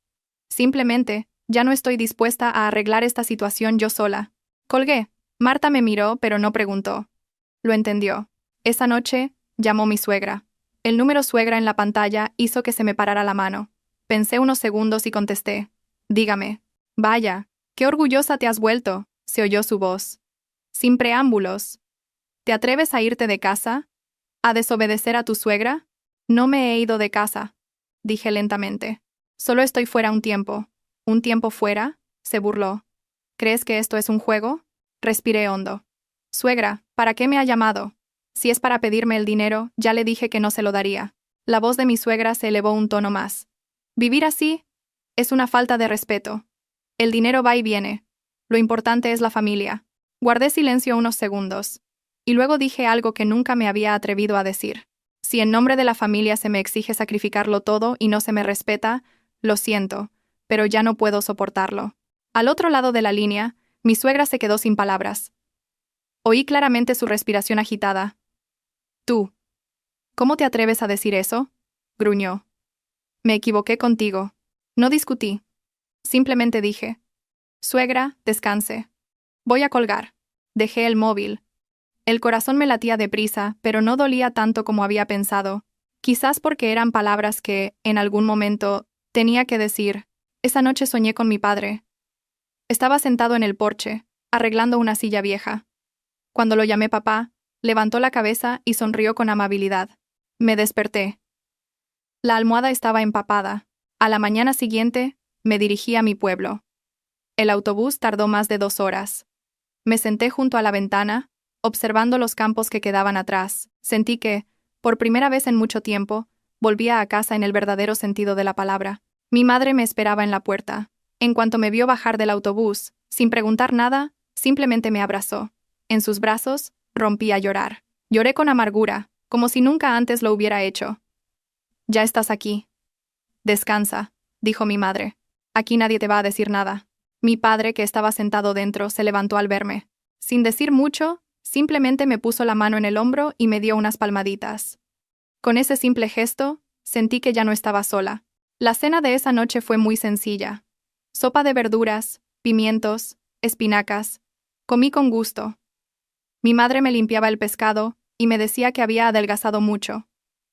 Simplemente, ya no estoy dispuesta a arreglar esta situación yo sola. Colgué. Marta me miró, pero no preguntó. Lo entendió. Esa noche, llamó mi suegra. El número suegra en la pantalla hizo que se me parara la mano. Pensé unos segundos y contesté. Dígame. Vaya, qué orgullosa te has vuelto, se oyó su voz. Sin preámbulos. ¿Te atreves a irte de casa? ¿A desobedecer a tu suegra? No me he ido de casa, dije lentamente. Solo estoy fuera un tiempo. ¿Un tiempo fuera? Se burló. ¿Crees que esto es un juego? Respiré hondo. Suegra, ¿para qué me ha llamado? Si es para pedirme el dinero, ya le dije que no se lo daría. La voz de mi suegra se elevó un tono más. Vivir así es una falta de respeto. El dinero va y viene. Lo importante es la familia. Guardé silencio unos segundos. Y luego dije algo que nunca me había atrevido a decir. Si en nombre de la familia se me exige sacrificarlo todo y no se me respeta, lo siento, pero ya no puedo soportarlo. Al otro lado de la línea, mi suegra se quedó sin palabras. Oí claramente su respiración agitada. Tú. ¿Cómo te atreves a decir eso? Gruñó. Me equivoqué contigo. No discutí. Simplemente dije. Suegra, descanse. Voy a colgar. Dejé el móvil. El corazón me latía deprisa, pero no dolía tanto como había pensado. Quizás porque eran palabras que, en algún momento, tenía que decir. Esa noche soñé con mi padre. Estaba sentado en el porche, arreglando una silla vieja. Cuando lo llamé papá, levantó la cabeza y sonrió con amabilidad. Me desperté. La almohada estaba empapada. A la mañana siguiente, me dirigí a mi pueblo. El autobús tardó más de 2 horas. Me senté junto a la ventana, observando los campos que quedaban atrás. Sentí que, por primera vez en mucho tiempo, volvía a casa en el verdadero sentido de la palabra. Mi madre me esperaba en la puerta. En cuanto me vio bajar del autobús, sin preguntar nada, simplemente me abrazó. En sus brazos, rompí a llorar. Lloré con amargura, como si nunca antes lo hubiera hecho. Ya estás aquí. Descansa, dijo mi madre. Aquí nadie te va a decir nada. Mi padre, que estaba sentado dentro, se levantó al verme. Sin decir mucho, simplemente me puso la mano en el hombro y me dio unas palmaditas. Con ese simple gesto, sentí que ya no estaba sola. La cena de esa noche fue muy sencilla. Sopa de verduras, pimientos, espinacas. Comí con gusto. Mi madre me limpiaba el pescado y me decía que había adelgazado mucho.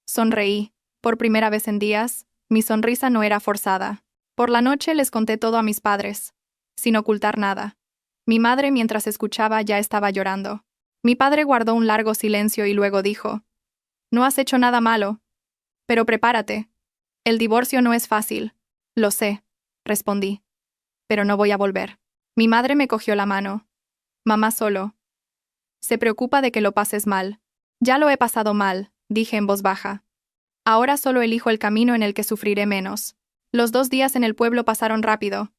Sonreí. Por primera vez en días, Mi sonrisa no era forzada. Por la noche les conté todo a mis padres, sin ocultar nada. Mi madre, mientras escuchaba, ya estaba llorando. Mi padre guardó un largo silencio y luego dijo: «No has hecho nada malo. Pero prepárate. El divorcio no es fácil». «Lo sé», respondí. «Pero no voy a volver». Mi madre me cogió la mano. «Mamá solo se preocupa de que lo pases mal». «Ya lo he pasado mal», dije en voz baja. «Ahora solo elijo el camino en el que sufriré menos». Los 2 días en el pueblo pasaron rápido.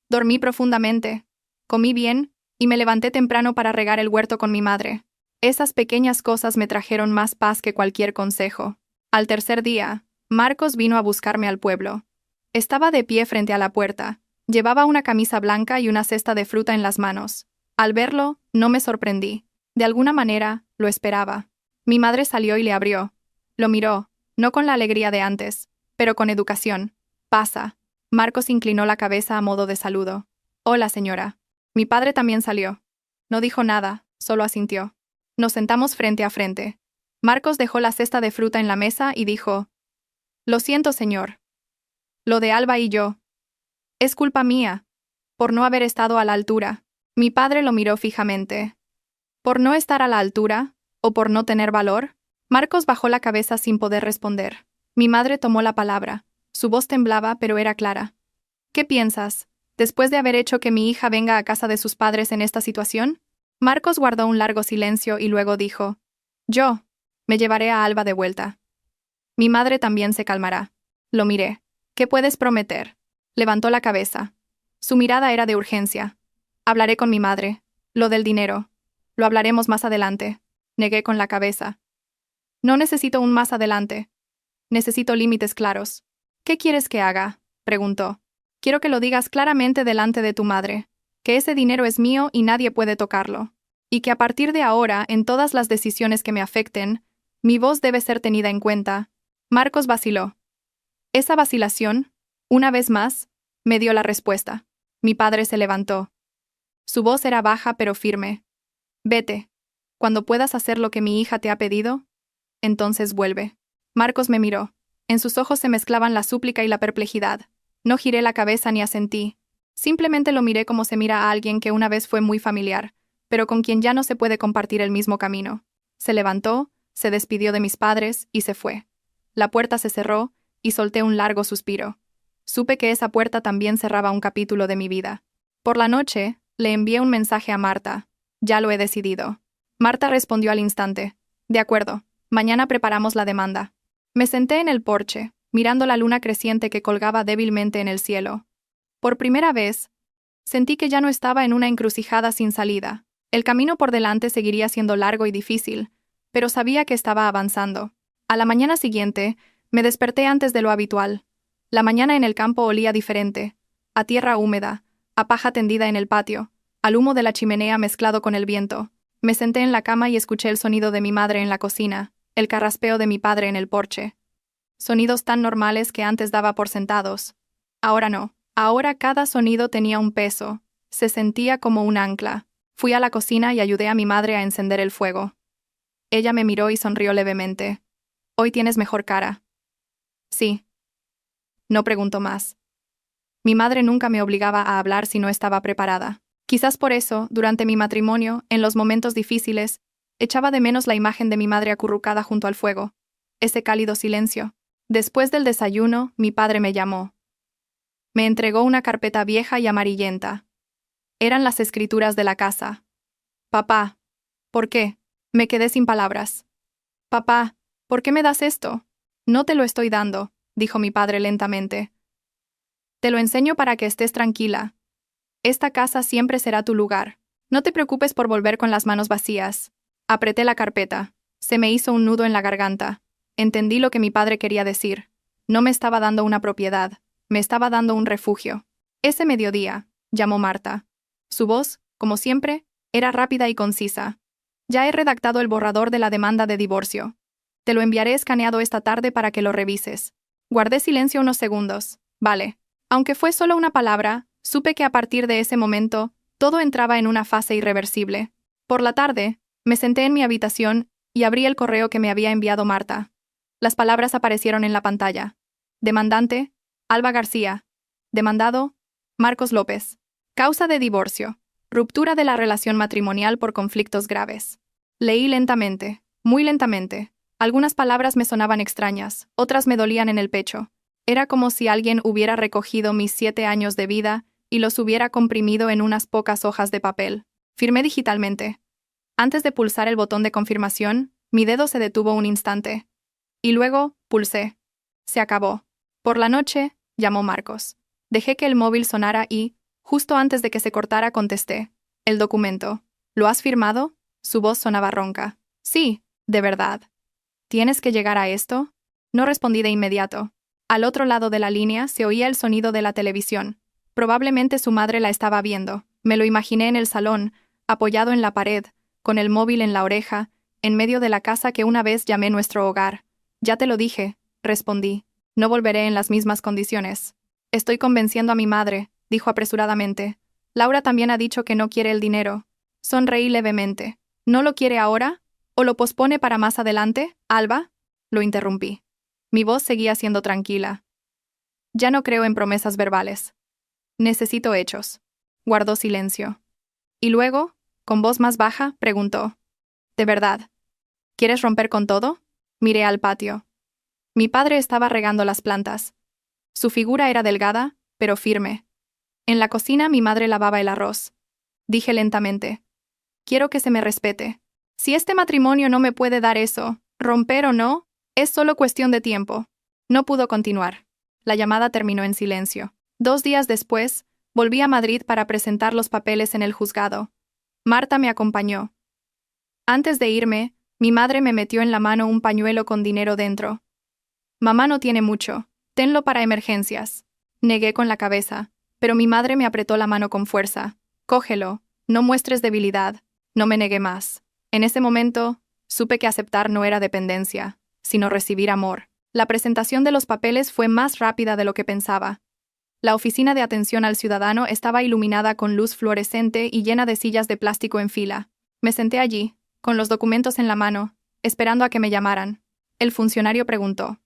Dormí profundamente, comí bien, y me levanté temprano para regar el huerto con mi madre. Esas pequeñas cosas me trajeron más paz que cualquier consejo. Al tercer día, Marcos vino a buscarme al pueblo. Estaba de pie frente a la puerta. Llevaba una camisa blanca y una cesta de fruta en las manos. Al verlo, no me sorprendí. De alguna manera, lo esperaba. Mi madre salió y le abrió. Lo miró, no con la alegría de antes, pero con educación. «Pasa». Marcos inclinó la cabeza a modo de saludo. «Hola, señora». Mi padre también salió. No dijo nada, solo asintió. Nos sentamos frente a frente. Marcos dejó la cesta de fruta en la mesa y dijo: «Lo siento, señor. Lo de Alba y yo. Es culpa mía, por no haber estado a la altura». Mi padre lo miró fijamente. ¿Por no estar a la altura? ¿O por no tener valor? Marcos bajó la cabeza sin poder responder. Mi madre tomó la palabra. Su voz temblaba, pero era clara. «¿Qué piensas, después de haber hecho que mi hija venga a casa de sus padres en esta situación?» Marcos guardó un largo silencio y luego dijo: «Yo me llevaré a Alba de vuelta. Mi madre también se calmará». Lo miré. «¿Qué puedes prometer?» Levantó la cabeza. Su mirada era de urgencia. «Hablaré con mi madre. Lo del dinero. Lo hablaremos más adelante». Negué con la cabeza. «No necesito un más adelante. Necesito límites claros». «¿Qué quieres que haga?», preguntó. «Quiero que lo digas claramente delante de tu madre, que ese dinero es mío y nadie puede tocarlo, y que a partir de ahora, en todas las decisiones que me afecten, mi voz debe ser tenida en cuenta». Marcos vaciló. Esa vacilación, una vez más, me dio la respuesta. Mi padre se levantó. Su voz era baja pero firme. «Vete. Cuando puedas hacer lo que mi hija te ha pedido, entonces vuelve». Marcos me miró. En sus ojos se mezclaban la súplica y la perplejidad. No giré la cabeza ni asentí. Simplemente lo miré como se mira a alguien que una vez fue muy familiar, pero con quien ya no se puede compartir el mismo camino. Se levantó, se despidió de mis padres y se fue. La puerta se cerró y solté un largo suspiro. Supe que esa puerta también cerraba un capítulo de mi vida. Por la noche, le envié un mensaje a Marta. «Ya lo he decidido». Marta respondió al instante: «De acuerdo, mañana preparamos la demanda». Me senté en el porche, mirando la luna creciente que colgaba débilmente en el cielo. Por primera vez, sentí que ya no estaba en una encrucijada sin salida. El camino por delante seguiría siendo largo y difícil, pero sabía que estaba avanzando. A la mañana siguiente, me desperté antes de lo habitual. La mañana en el campo olía diferente, a tierra húmeda, a paja tendida en el patio, al humo de la chimenea mezclado con el viento. Me senté en la cama y escuché el sonido de mi madre en la cocina, el carraspeo de mi padre en el porche. Sonidos tan normales que antes daba por sentados. Ahora no. Ahora cada sonido tenía un peso. Se sentía como un ancla. Fui a la cocina y ayudé a mi madre a encender el fuego. Ella me miró y sonrió levemente. «Hoy tienes mejor cara». «Sí». No preguntó más. Mi madre nunca me obligaba a hablar si no estaba preparada. Quizás por eso, durante mi matrimonio, en los momentos difíciles, echaba de menos la imagen de mi madre acurrucada junto al fuego. Ese cálido silencio. Después del desayuno, mi padre me llamó. Me entregó una carpeta vieja y amarillenta. Eran las escrituras de la casa. «Papá». «¿Por qué?». Me quedé sin palabras. «Papá, ¿por qué me das esto?». «No te lo estoy dando», dijo mi padre lentamente. «Te lo enseño para que estés tranquila. Esta casa siempre será tu lugar. No te preocupes por volver con las manos vacías». Apreté la carpeta. Se me hizo un nudo en la garganta. Entendí lo que mi padre quería decir. No me estaba dando una propiedad, me estaba dando un refugio. «Ese mediodía», llamó Marta. Su voz, como siempre, era rápida y concisa. «Ya he redactado el borrador de la demanda de divorcio. Te lo enviaré escaneado esta tarde para que lo revises». Guardé silencio unos segundos. Vale. Aunque fue solo una palabra, supe que a partir de ese momento, todo entraba en una fase irreversible. Por la tarde, me senté en mi habitación y abrí el correo que me había enviado Marta. Las palabras aparecieron en la pantalla. Demandante, Alba García. Demandado, Marcos López. Causa de divorcio. Ruptura de la relación matrimonial por conflictos graves. Leí lentamente, muy lentamente. Algunas palabras me sonaban extrañas, otras me dolían en el pecho. Era como si alguien hubiera recogido mis 7 años de vida y los hubiera comprimido en unas pocas hojas de papel. Firmé digitalmente. Antes de pulsar el botón de confirmación, mi dedo se detuvo un instante. Y luego, pulsé. Se acabó. Por la noche, llamó Marcos. Dejé que el móvil sonara y, justo antes de que se cortara, contesté. El documento. ¿Lo has firmado? Su voz sonaba ronca. Sí, de verdad. ¿Tienes que llegar a esto? No respondí de inmediato. Al otro lado de la línea se oía el sonido de la televisión. Probablemente su madre la estaba viendo. Me lo imaginé en el salón, apoyado en la pared, con el móvil en la oreja, en medio de la casa que una vez llamé nuestro hogar. Ya te lo dije, respondí. No volveré en las mismas condiciones. Estoy convenciendo a mi madre, dijo apresuradamente. Laura también ha dicho que no quiere el dinero. Sonreí levemente. ¿No lo quiere ahora? ¿O lo pospone para más adelante, Alba? Lo interrumpí. Mi voz seguía siendo tranquila. Ya no creo en promesas verbales. Necesito hechos. Guardó silencio. Y luego, con voz más baja, preguntó. ¿De verdad? ¿Quieres romper con todo? Miré al patio. Mi padre estaba regando las plantas. Su figura era delgada, pero firme. En la cocina mi madre lavaba el arroz. Dije lentamente. Quiero que se me respete. Si este matrimonio no me puede dar eso, romper o no, es solo cuestión de tiempo. No pudo continuar. La llamada terminó en silencio. 2 días después, volví a Madrid para presentar los papeles en el juzgado. Marta me acompañó. Antes de irme, mi madre me metió en la mano un pañuelo con dinero dentro. Mamá no tiene mucho. Tenlo para emergencias. Negué con la cabeza, pero mi madre me apretó la mano con fuerza. Cógelo, no muestres debilidad. No me negué más. En ese momento, supe que aceptar no era dependencia, sino recibir amor. La presentación de los papeles fue más rápida de lo que pensaba. La oficina de atención al ciudadano estaba iluminada con luz fluorescente y llena de sillas de plástico en fila. Me senté allí, con los documentos en la mano, esperando a que me llamaran. El funcionario preguntó.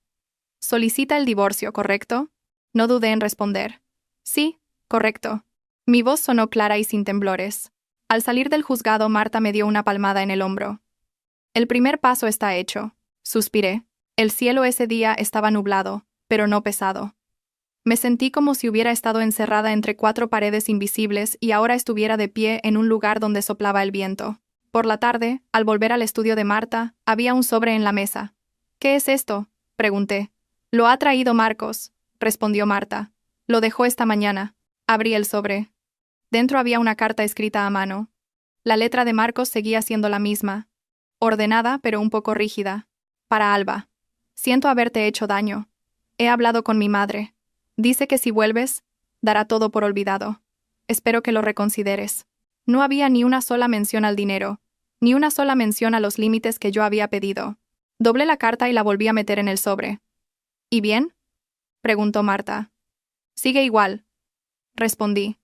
«Solicita el divorcio, ¿correcto?» No dudé en responder. «Sí, correcto». Mi voz sonó clara y sin temblores. Al salir del juzgado, Marta me dio una palmada en el hombro. «El primer paso está hecho», suspiré. El cielo ese día estaba nublado, pero no pesado. Me sentí como si hubiera estado encerrada entre 4 paredes invisibles y ahora estuviera de pie en un lugar donde soplaba el viento. Por la tarde, al volver al estudio de Marta, había un sobre en la mesa. «¿Qué es esto?», pregunté. «Lo ha traído Marcos», respondió Marta. «Lo dejó esta mañana». Abrí el sobre. Dentro había una carta escrita a mano. La letra de Marcos seguía siendo la misma. Ordenada, pero un poco rígida. Para Alba. «Siento haberte hecho daño. He hablado con mi madre. Dice que si vuelves, dará todo por olvidado. Espero que lo reconsideres». No había ni una sola mención al dinero, ni una sola mención a los límites que yo había pedido. Doblé la carta y la volví a meter en el sobre. «¿Y bien?», preguntó Marta. «Sigue igual», respondí.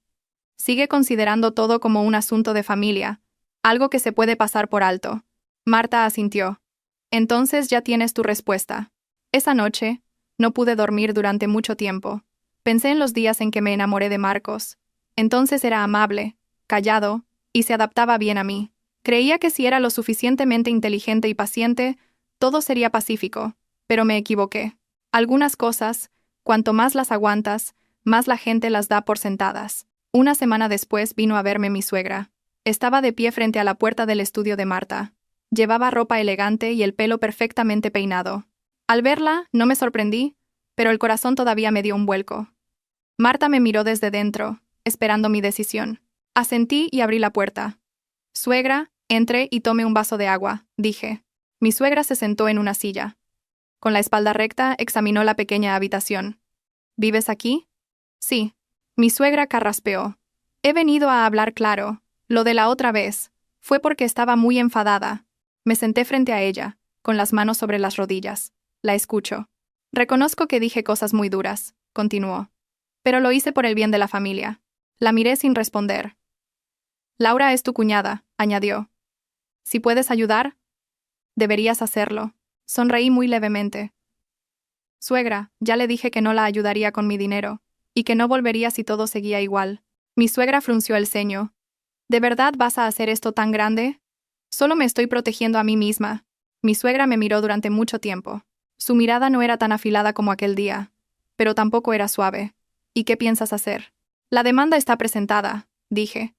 «Sigue considerando todo como un asunto de familia, algo que se puede pasar por alto». Marta asintió. «Entonces ya tienes tu respuesta». Esa noche, no pude dormir durante mucho tiempo. Pensé en los días en que me enamoré de Marcos. Entonces era amable, callado, y se adaptaba bien a mí. Creía que si era lo suficientemente inteligente y paciente, todo sería pacífico, pero me equivoqué. Algunas cosas, cuanto más las aguantas, más la gente las da por sentadas. Una semana después vino a verme mi suegra. Estaba de pie frente a la puerta del estudio de Marta. Llevaba ropa elegante y el pelo perfectamente peinado. Al verla, no me sorprendí, pero el corazón todavía me dio un vuelco. Marta me miró desde dentro, esperando mi decisión. Asentí y abrí la puerta. «Suegra, entre y tome un vaso de agua», dije. Mi suegra se sentó en una silla. Con la espalda recta, examinó la pequeña habitación. «¿Vives aquí?» «Sí». Mi suegra carraspeó. «He venido a hablar claro. Lo de la otra vez fue porque estaba muy enfadada». Me senté frente a ella, con las manos sobre las rodillas. La escucho. «Reconozco que dije cosas muy duras», continuó. «Pero lo hice por el bien de la familia». La miré sin responder. «Laura es tu cuñada», añadió. «Si puedes ayudar, deberías hacerlo». Sonreí muy levemente. Suegra, ya le dije que no la ayudaría con mi dinero, y que no volvería si todo seguía igual. Mi suegra frunció el ceño. ¿De verdad vas a hacer esto tan grande? Solo me estoy protegiendo a mí misma. Mi suegra me miró durante mucho tiempo. Su mirada no era tan afilada como aquel día, pero tampoco era suave. ¿Y qué piensas hacer? La demanda está presentada, dije.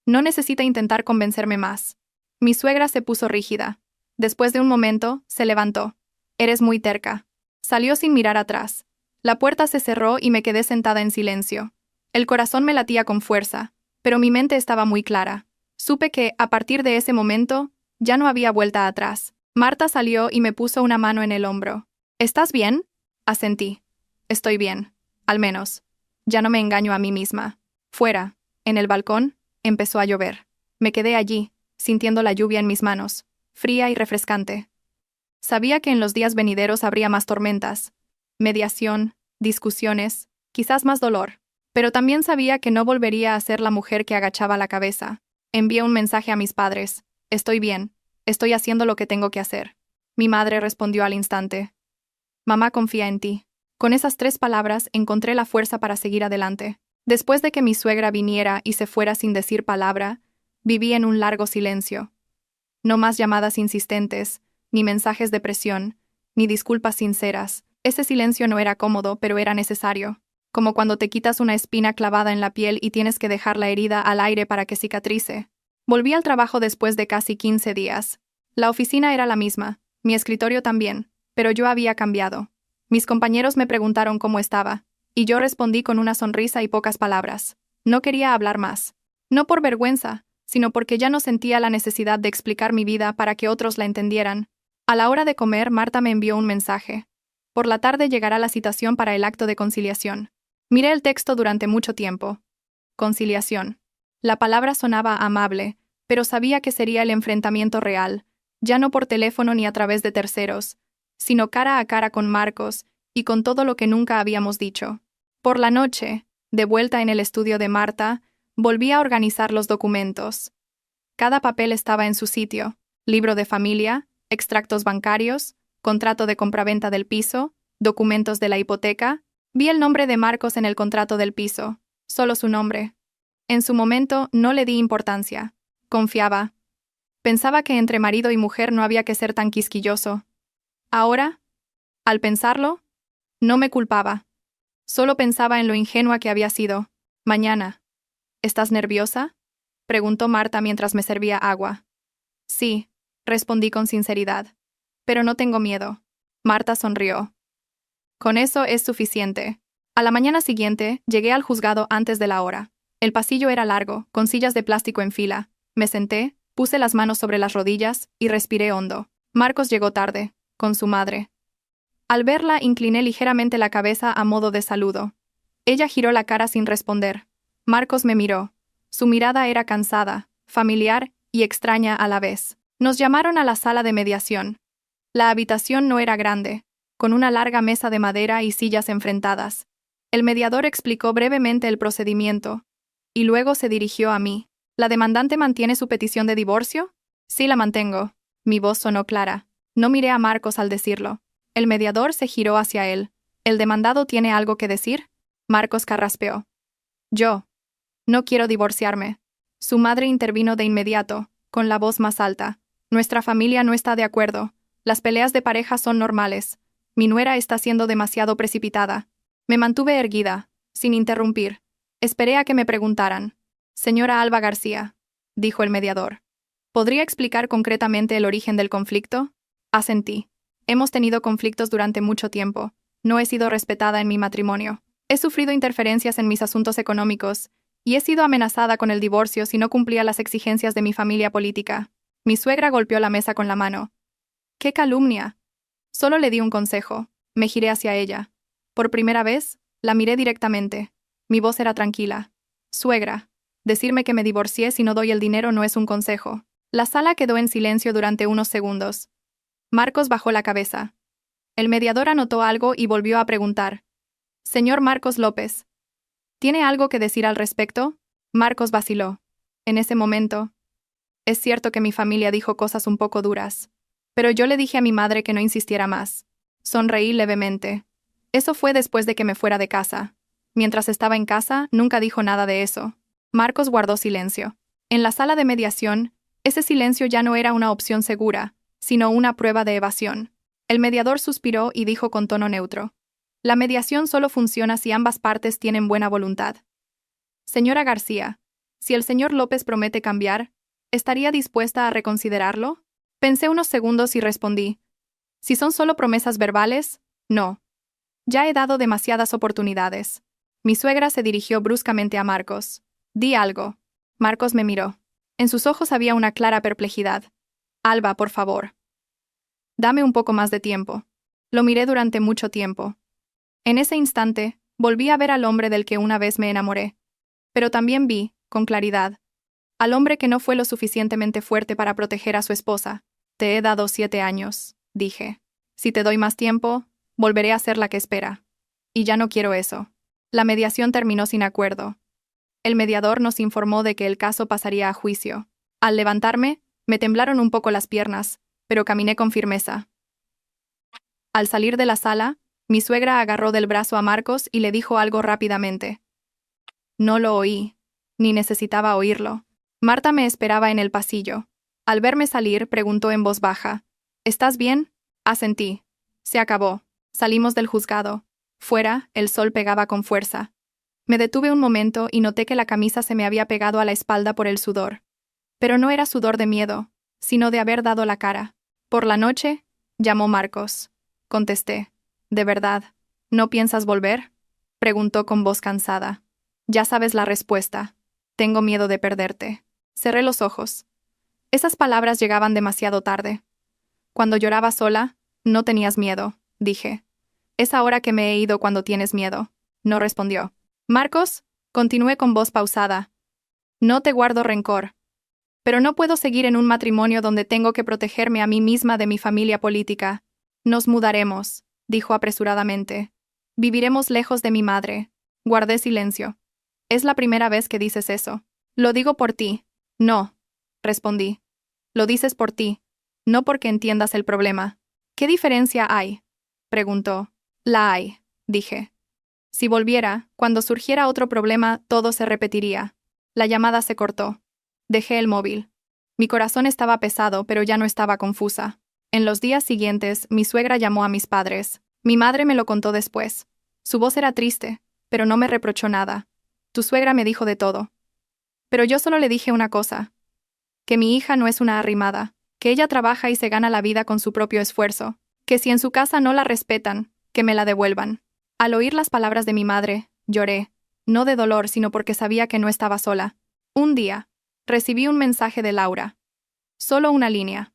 No necesita intentar convencerme más. Mi suegra se puso rígida. Después de un momento, se levantó. Eres muy terca. Salió sin mirar atrás. La puerta se cerró y me quedé sentada en silencio. El corazón me latía con fuerza, pero mi mente estaba muy clara. Supe que, a partir de ese momento, ya no había vuelta atrás. Marta salió y me puso una mano en el hombro. ¿Estás bien? Asentí. Estoy bien. Al menos. Ya no me engaño a mí misma. Fuera, en el balcón, empezó a llover. Me quedé allí, sintiendo la lluvia en mis manos, fría y refrescante. Sabía que en los días venideros habría más tormentas, mediación, discusiones, quizás más dolor, pero también sabía que no volvería a ser la mujer que agachaba la cabeza. Envié un mensaje a mis padres. Estoy bien, estoy haciendo lo que tengo que hacer. Mi madre respondió al instante. Mamá confía en ti. Con esas 3 palabras encontré la fuerza para seguir adelante. Después de que mi suegra viniera y se fuera sin decir palabra, viví en un largo silencio. No más llamadas insistentes, ni mensajes de presión, ni disculpas sinceras. Ese silencio no era cómodo, pero era necesario. Como cuando te quitas una espina clavada en la piel y tienes que dejar la herida al aire para que cicatrice. Volví al trabajo después de casi 15 días. La oficina era la misma, mi escritorio también, pero yo había cambiado. Mis compañeros me preguntaron cómo estaba, y yo respondí con una sonrisa y pocas palabras. No quería hablar más. No por vergüenza, sino porque ya no sentía la necesidad de explicar mi vida para que otros la entendieran. A la hora de comer, Marta me envió un mensaje. Por la tarde llegará la citación para el acto de conciliación. Miré el texto durante mucho tiempo. Conciliación. La palabra sonaba amable, pero sabía que sería el enfrentamiento real, ya no por teléfono ni a través de terceros, sino cara a cara con Marcos y con todo lo que nunca habíamos dicho. Por la noche, de vuelta en el estudio de Marta, volví a organizar los documentos. Cada papel estaba en su sitio: libro de familia, extractos bancarios, contrato de compraventa del piso, documentos de la hipoteca. Vi el nombre de Marcos en el contrato del piso, solo su nombre. En su momento no le di importancia. Confiaba. Pensaba que entre marido y mujer no había que ser tan quisquilloso. Ahora, al pensarlo, no me culpaba. Solo pensaba en lo ingenua que había sido. Mañana. ¿Estás nerviosa?, preguntó Marta mientras me servía agua. Sí, respondí con sinceridad. Pero no tengo miedo. Marta sonrió. Con eso es suficiente. A la mañana siguiente, llegué al juzgado antes de la hora. El pasillo era largo, con sillas de plástico en fila. Me senté, puse las manos sobre las rodillas y respiré hondo. Marcos llegó tarde, con su madre. Al verla, incliné ligeramente la cabeza a modo de saludo. Ella giró la cara sin responder. Marcos me miró. Su mirada era cansada, familiar y extraña a la vez. Nos llamaron a la sala de mediación. La habitación no era grande, con una larga mesa de madera y sillas enfrentadas. El mediador explicó brevemente el procedimiento, y luego se dirigió a mí. ¿La demandante mantiene su petición de divorcio? Sí, la mantengo. Mi voz sonó clara. No miré a Marcos al decirlo. El mediador se giró hacia él. ¿El demandado tiene algo que decir? Marcos carraspeó. Yo. No quiero divorciarme. Su madre intervino de inmediato, con la voz más alta. Nuestra familia no está de acuerdo. Las peleas de pareja son normales. Mi nuera está siendo demasiado precipitada. Me mantuve erguida, sin interrumpir. Esperé a que me preguntaran. Señora Alba García, dijo el mediador. ¿Podría explicar concretamente el origen del conflicto? Asentí. Hemos tenido conflictos durante mucho tiempo. No he sido respetada en mi matrimonio. He sufrido interferencias en mis asuntos económicos, y he sido amenazada con el divorcio si no cumplía las exigencias de mi familia política. Mi suegra golpeó la mesa con la mano. ¡Qué calumnia! Solo le di un consejo. Me giré hacia ella. Por primera vez, la miré directamente. Mi voz era tranquila. Suegra, decirme que me divorcié si no doy el dinero no es un consejo. La sala quedó en silencio durante unos segundos. Marcos bajó la cabeza. El mediador anotó algo y volvió a preguntar. Señor Marcos López, ¿tiene algo que decir al respecto? Marcos vaciló. En ese momento, es cierto que mi familia dijo cosas un poco duras, pero yo le dije a mi madre que no insistiera más. Sonreí levemente. Eso fue después de que me fuera de casa. Mientras estaba en casa, nunca dijo nada de eso. Marcos guardó silencio. En la sala de mediación, ese silencio ya no era una opción segura, sino una prueba de evasión. El mediador suspiró y dijo con tono neutro: la mediación solo funciona si ambas partes tienen buena voluntad. Señora García, si el señor López promete cambiar, ¿estaría dispuesta a reconsiderarlo? Pensé unos segundos y respondí: si son solo promesas verbales, no. Ya he dado demasiadas oportunidades. Mi suegra se dirigió bruscamente a Marcos. Di algo. Marcos me miró. En sus ojos había una clara perplejidad. Alba, por favor. Dame un poco más de tiempo. Lo miré durante mucho tiempo. En ese instante, volví a ver al hombre del que una vez me enamoré. Pero también vi, con claridad, al hombre que no fue lo suficientemente fuerte para proteger a su esposa. Te he dado 7 años, dije. Si te doy más tiempo, volveré a ser la que espera. Y ya no quiero eso. La mediación terminó sin acuerdo. El mediador nos informó de que el caso pasaría a juicio. Al levantarme, me temblaron un poco las piernas, pero caminé con firmeza. Al salir de la sala, mi suegra agarró del brazo a Marcos y le dijo algo rápidamente. No lo oí, ni necesitaba oírlo. Marta me esperaba en el pasillo. Al verme salir, preguntó en voz baja: ¿estás bien? Asentí. Se acabó. Salimos del juzgado. Fuera, el sol pegaba con fuerza. Me detuve un momento y noté que la camisa se me había pegado a la espalda por el sudor. Pero no era sudor de miedo, sino de haber dado la cara. Por la noche, llamó Marcos. Contesté. ¿De verdad? ¿No piensas volver? Preguntó con voz cansada. Ya sabes la respuesta. Tengo miedo de perderte. Cerré los ojos. Esas palabras llegaban demasiado tarde. Cuando lloraba sola, no tenías miedo, dije. Es ahora que me he ido cuando tienes miedo. No respondió. Marcos, continué con voz pausada. No te guardo rencor. Pero no puedo seguir en un matrimonio donde tengo que protegerme a mí misma de mi familia política. Nos mudaremos, dijo apresuradamente. Viviremos lejos de mi madre. Guardé silencio. Es la primera vez que dices eso. Lo digo por ti. No, respondí. Lo dices por ti, no porque entiendas el problema. ¿Qué diferencia hay? Preguntó. La hay, dije. Si volviera, cuando surgiera otro problema, todo se repetiría. La llamada se cortó. Dejé el móvil. Mi corazón estaba pesado, pero ya no estaba confusa. En los días siguientes, mi suegra llamó a mis padres. Mi madre me lo contó después. Su voz era triste, pero no me reprochó nada. Tu suegra me dijo de todo. Pero yo solo le dije una cosa. Que mi hija no es una arrimada, que ella trabaja y se gana la vida con su propio esfuerzo, que si en su casa no la respetan, que me la devuelvan. Al oír las palabras de mi madre, lloré, no de dolor sino porque sabía que no estaba sola. Un día, recibí un mensaje de Laura. Solo una línea.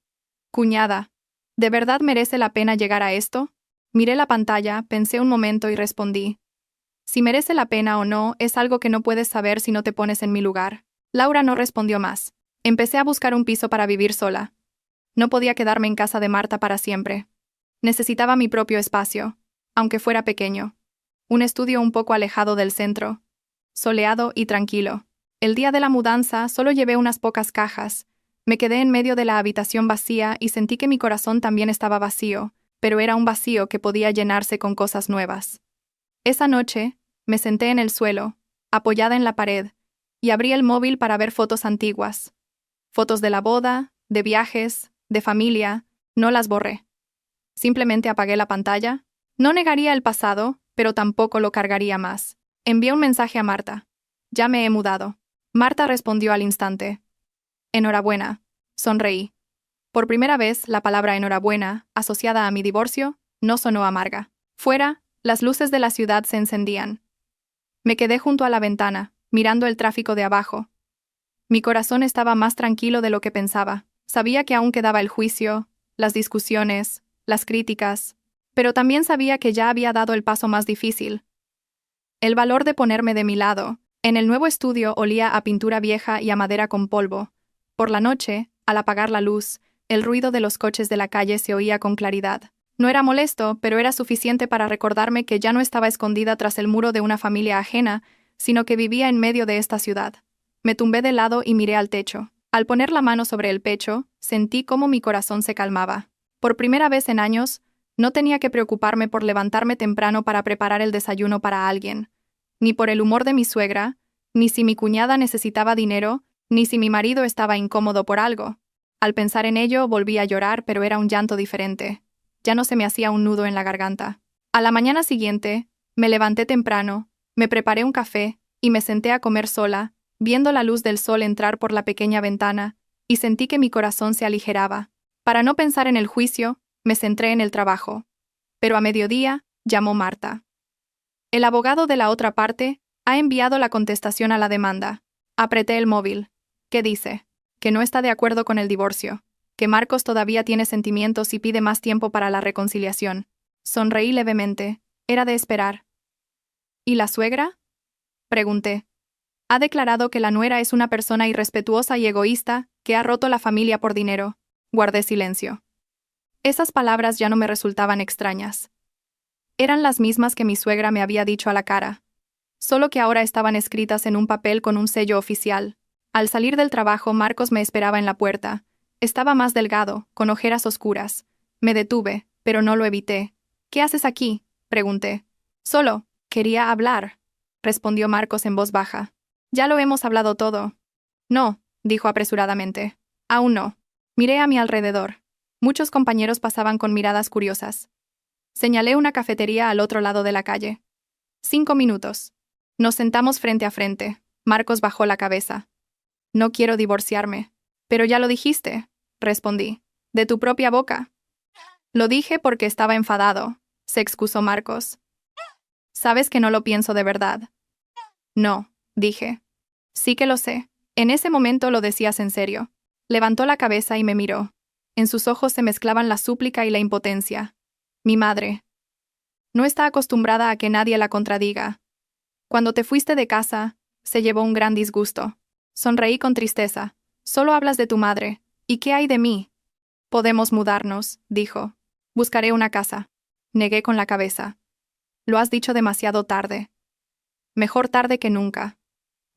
Cuñada, ¿de verdad merece la pena llegar a esto? Miré la pantalla, pensé un momento y respondí. Si merece la pena o no es algo que no puedes saber si no te pones en mi lugar. Laura no respondió más. Empecé a buscar un piso para vivir sola. No podía quedarme en casa de Marta para siempre. Necesitaba mi propio espacio, aunque fuera pequeño. Un estudio un poco alejado del centro, soleado y tranquilo. El día de la mudanza solo llevé unas pocas cajas. Me quedé en medio de la habitación vacía y sentí que mi corazón también estaba vacío, pero era un vacío que podía llenarse con cosas nuevas. Esa noche, me senté en el suelo, apoyada en la pared, y abrí el móvil para ver fotos antiguas. Fotos de la boda, de viajes, de familia, no las borré. Simplemente apagué la pantalla. No negaría el pasado, pero tampoco lo cargaría más. Envié un mensaje a Marta. Ya me he mudado. Marta respondió al instante. Enhorabuena. Sonreí. Por primera vez, la palabra enhorabuena, asociada a mi divorcio, no sonó amarga. Fuera, las luces de la ciudad se encendían. Me quedé junto a la ventana, mirando el tráfico de abajo. Mi corazón estaba más tranquilo de lo que pensaba. Sabía que aún quedaba el juicio, las discusiones, las críticas, pero también sabía que ya había dado el paso más difícil. El valor de ponerme de mi lado. En el nuevo estudio olía a pintura vieja y a madera con polvo. Por la noche, al apagar la luz, el ruido de los coches de la calle se oía con claridad. No era molesto, pero era suficiente para recordarme que ya no estaba escondida tras el muro de una familia ajena, sino que vivía en medio de esta ciudad. Me tumbé de lado y miré al techo. Al poner la mano sobre el pecho, sentí cómo mi corazón se calmaba. Por primera vez en años, No tenía que preocuparme por levantarme temprano para preparar el desayuno para alguien, ni por el humor de mi suegra, ni si mi cuñada necesitaba dinero, ni si mi marido estaba incómodo por algo. Al pensar en ello, volví a llorar, pero era un llanto diferente. Ya no se me hacía un nudo en la garganta. A la mañana siguiente, me levanté temprano, me preparé un café, y me senté a comer sola, viendo la luz del sol entrar por la pequeña ventana, y sentí que mi corazón se aligeraba. Para no pensar en el juicio, me centré en el trabajo. Pero a mediodía, llamó Marta. El abogado de la otra parte ha enviado la contestación a la demanda. Apreté el móvil. ¿Qué dice? Que no está de acuerdo con el divorcio, que Marcos todavía tiene sentimientos y pide más tiempo para la reconciliación. Sonreí levemente. Era de esperar. ¿Y la suegra? Pregunté. Ha declarado que la nuera es una persona irrespetuosa y egoísta, que ha roto la familia por dinero. Guardé silencio. Esas palabras ya no me resultaban extrañas. Eran las mismas que mi suegra me había dicho a la cara, solo que ahora estaban escritas en un papel con un sello oficial. Al salir del trabajo, Marcos me esperaba en la puerta. Estaba más delgado, con ojeras oscuras. Me detuve, pero no lo evité. ¿Qué haces aquí?, pregunté. Solo, quería hablar, respondió Marcos en voz baja. Ya lo hemos hablado todo. No, dijo apresuradamente. Aún no. Miré a mi alrededor. Muchos compañeros pasaban con miradas curiosas. Señalé una cafetería al otro lado de la calle. 5 minutos. Nos sentamos frente a frente. Marcos bajó la cabeza. No quiero divorciarme. Pero ya lo dijiste, respondí. De tu propia boca. Lo dije porque estaba enfadado, se excusó Marcos. Sabes que no lo pienso de verdad. No, dije. Sí que lo sé. En ese momento lo decías en serio. Levantó la cabeza y me miró. En sus ojos se mezclaban la súplica y la impotencia. Mi madre. No está acostumbrada a que nadie la contradiga. Cuando te fuiste de casa, se llevó un gran disgusto. Sonreí con tristeza. Solo hablas de tu madre. ¿Y qué hay de mí? Podemos mudarnos, dijo. Buscaré una casa. Negué con la cabeza. Lo has dicho demasiado tarde. Mejor tarde que nunca,